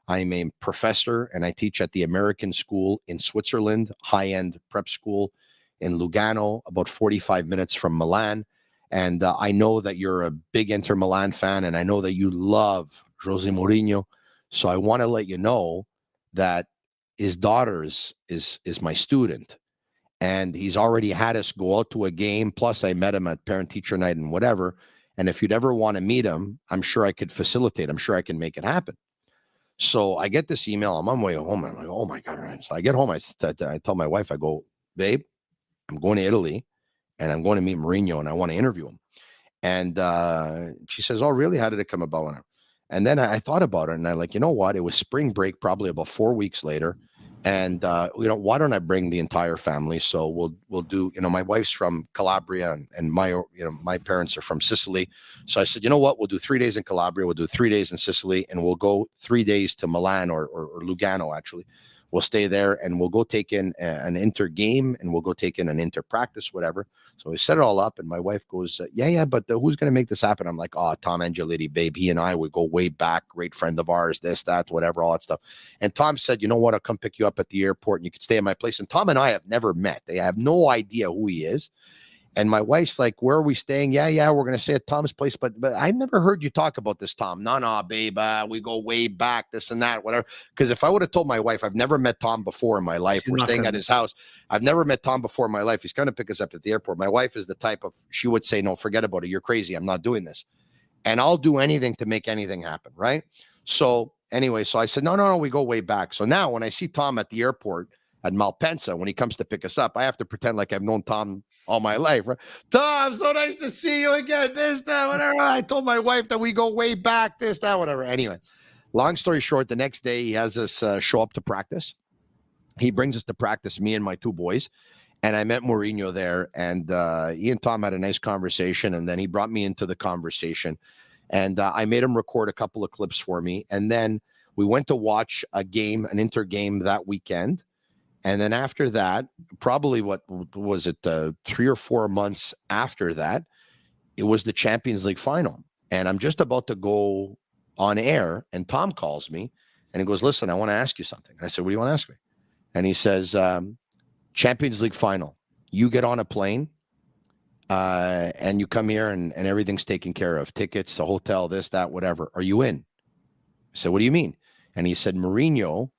I'm a professor, and I teach at the American School in Switzerland, high-end prep school in Lugano, about 45 minutes from Milan. And I know that you're a big Inter Milan fan, and I know that you love Jose Mourinho. So I want to let you know that his daughter is my student, and he's already had us go out to a game. Plus, I met him at parent teacher night and whatever. And if you'd ever want to meet him, I'm sure I could facilitate. I'm sure I can make it happen." So I get this email. I'm on my way home. I'm like, oh my God. Right. So I get home. I tell my wife, I go, "Babe, I'm going to Italy and I'm going to meet Mourinho and I want to interview him." And she says, "Oh, really? How did it come about?" And then I thought about it, and I like, you know what? It was spring break, probably about 4 weeks later. And why don't I bring the entire family? So we'll do. My wife's from Calabria, and my parents are from Sicily. So I said, you know what? We'll do 3 days in Calabria, we'll do 3 days in Sicily, and we'll go 3 days to Milan or Lugano. Actually, we'll stay there, and we'll go take in an Inter game, and we'll go take in an Inter practice, whatever. So we set it all up, and my wife goes, yeah, but who's going to make this happen? I'm like, oh, Tom Angelitti, babe. He and I would go way back, great friend of ours, this, that, whatever, all that stuff. And Tom said, you know what? I'll come pick you up at the airport, and you could stay at my place. And Tom and I have never met. They have no idea who he is. And my wife's like, where are we staying? Yeah, we're going to stay at Tom's place. But I never heard you talk about this, Tom. No, babe, we go way back, this and that, whatever. Because if I would have told my wife, I've never met Tom before in my life. We're staying at his house. I've never met Tom before in my life. He's going to pick us up at the airport. My wife is the type of, she would say, no, forget about it. You're crazy. I'm not doing this. And I'll do anything to make anything happen, right? So anyway, so I said, no, we go way back. So now when I see Tom at the airport at Malpensa, when he comes to pick us up, I have to pretend like I've known Tom all my life, right? Tom, so nice to see you again. This, that, whatever. I told my wife that we go way back, this, that, whatever. Anyway, long story short, the next day he has us show up to practice. He brings us to practice, me and my two boys. And I met Mourinho there, and he and Tom had a nice conversation, and then he brought me into the conversation. And I made him record a couple of clips for me. And then we went to watch a game, an Inter game that weekend. And then after that, probably what was it, 3 or 4 months after that, it was the Champions League final. And I'm just about to go on air, and Tom calls me, and he goes, listen, I want to ask you something. And I said, what do you want to ask me? And he says, Champions League final, you get on a plane, and you come here, and everything's taken care of. Tickets, the hotel, this, that, whatever. Are you in? I said, what do you mean? And he said, Mourinho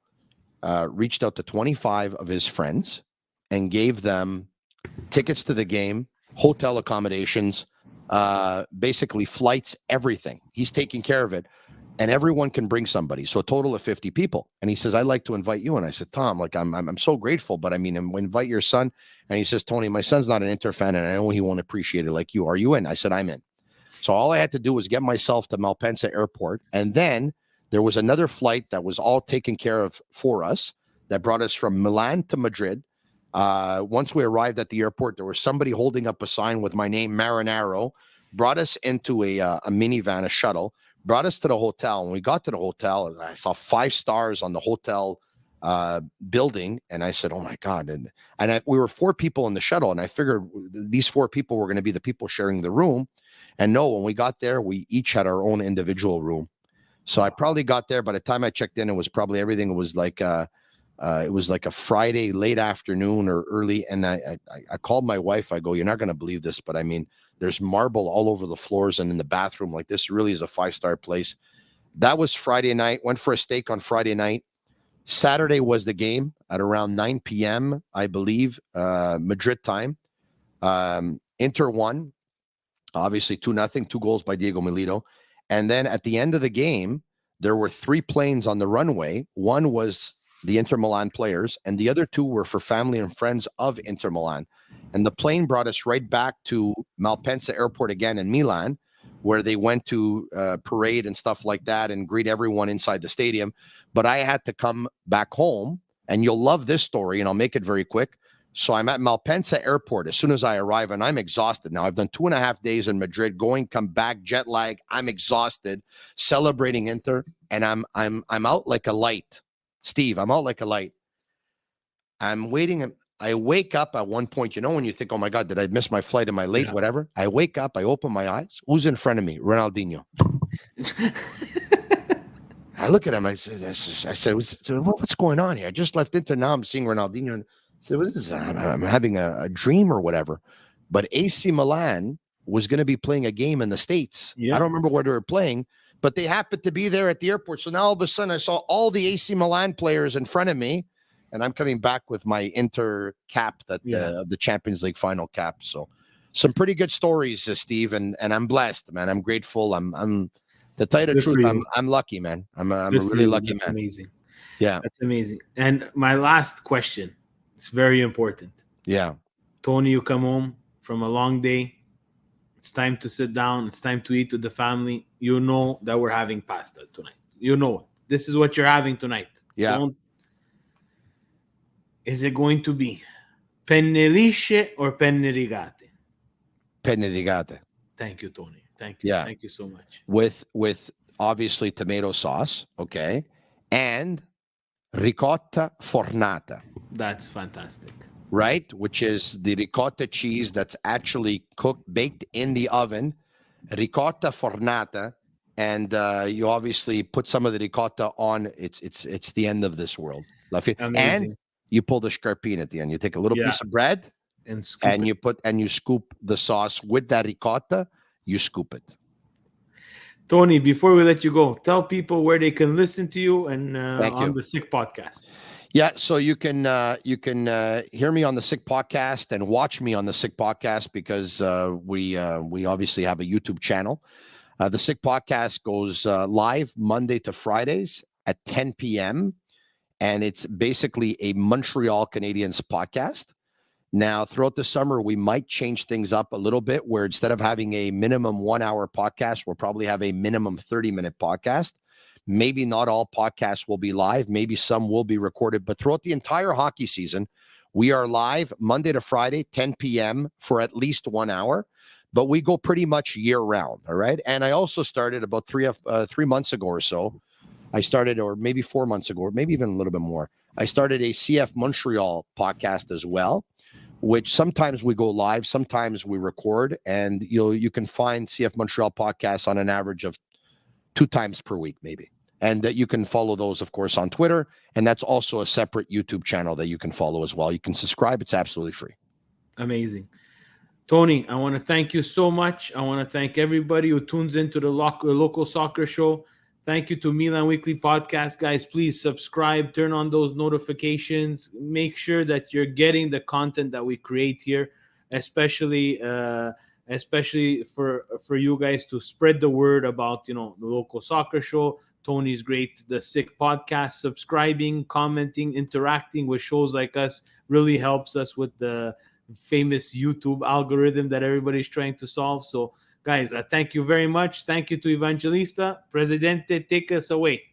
reached out to 25 of his friends and gave them tickets to the game, hotel accommodations, basically flights, everything. He's taking care of it. And everyone can bring somebody. So a total of 50 people. And he says, I'd like to invite you. And I said, Tom, like, I'm so grateful, but I mean, invite your son. And he says, Tony, my son's not an Inter fan, and I know he won't appreciate it like you. Are you in? I said, I'm in. So all I had to do was get myself to Malpensa Airport. And then there was another flight that was all taken care of for us that brought us from Milan to Madrid. Once we arrived at the airport, there was somebody holding up a sign with my name, Marinaro, brought us into a minivan, a shuttle, brought us to the hotel. When we got to the hotel, I saw 5 stars on the hotel building, and I said, oh my God. And we were 4 people in the shuttle, and I figured these 4 people were going to be the people sharing the room. And no, when we got there, we each had our own individual room. So I probably got there, by the time I checked in, it was probably everything was like it was like a Friday late afternoon or early. And I called my wife. I go, you're not going to believe this, but I mean, there's marble all over the floors and in the bathroom. Like, this really is a 5-star place. That was Friday night. Went for a steak on Friday night. Saturday was the game at around 9 p.m., I believe, Madrid time. Inter won, obviously 2-0, 2 goals by Diego Milito. And then at the end of the game, there were 3 planes on the runway. One was the Inter Milan players, and the other 2 were for family and friends of Inter Milan. And the plane brought us right back to Malpensa Airport again in Milan, where they went to parade and stuff like that and greet everyone inside the stadium. But I had to come back home, and you'll love this story, and I'll make it very quick. So I'm at Malpensa Airport as soon as I arrive, and I'm exhausted now. I've done 2.5 days in Madrid, going, come back, jet lag. I'm exhausted, celebrating Inter, and I'm out like a light. Steve, I'm out like a light. I'm waiting. I wake up at one point, when you think, oh my God, did I miss my flight? Am I late? Yeah. Whatever. I wake up, I open my eyes. Who's in front of me? Ronaldinho. I look at him. I said, what's going on here? I just left Inter. Now I'm seeing Ronaldinho. And I said, what is this? I'm having a dream or whatever. But AC Milan was going to be playing a game in the States. Yeah. I don't remember where they were playing, but they happened to be there at the airport. So now all of a sudden I saw all the AC Milan players in front of me, and I'm coming back with my Inter cap, the Champions League final cap. So some pretty good stories, Steve, and I'm blessed, man. I'm grateful. I'm the tell you the truth, I'm lucky, man. I'm a really lucky That's man. Amazing. Yeah. That's amazing. And my last question, it's very important. Yeah. Tony, you come home from a long day. It's time to sit down. It's time to eat with the family. You know that we're having pasta tonight. You know it. This is what you're having tonight. Yeah. Is it going to be penne lisce or penne rigate? Penne rigate. Thank you, Tony. Thank you. Yeah. Thank you so much. With obviously tomato sauce, okay, and ricotta fornata. That's fantastic. Right? Which is the ricotta cheese that's actually baked in the oven. Ricotta fornata. And you obviously put some of the ricotta on. It's the end of this world. And you pull the scarpine at the end. You take a little piece of bread and you scoop the sauce with that ricotta. You scoop it. Tony, before we let you go, tell people where they can listen to you and on the Sick Podcast. Yeah, so you can hear me on the Sick Podcast and watch me on the Sick Podcast because we obviously have a YouTube channel. The Sick Podcast goes live Monday to Fridays at 10 p.m. and it's basically a Montreal Canadiens podcast. Now, throughout the summer, we might change things up a little bit where instead of having a minimum 1 hour podcast, we'll probably have a minimum 30-minute podcast. Maybe not all podcasts will be live. Maybe some will be recorded. But throughout the entire hockey season, we are live Monday to Friday, 10 p.m. for at least 1 hour. But we go pretty much year round. All right. And I also started about 3 months ago or so. Or maybe 4 months ago, or maybe even a little bit more. I started a CF Montreal podcast as well, which sometimes we go live, sometimes we record, and you can find CF Montreal podcasts on an average of 2 times per week, maybe. And that you can follow those, of course, on Twitter. And that's also a separate YouTube channel that you can follow as well. You can subscribe. It's absolutely free. Amazing. Tony, I want to thank you so much. I want to thank everybody who tunes into the local soccer show. Thank you to Milan Weekly Podcast. Guys, please subscribe, turn on those notifications. Make sure that you're getting the content that we create here, especially for you guys to spread the word about, the local soccer show. Tony's great, the Sick Podcast. Subscribing, commenting, interacting with shows like us really helps us with the famous YouTube algorithm that everybody's trying to solve. So, guys, thank you very much. Thank you to Evangelista. Presidente, take us away.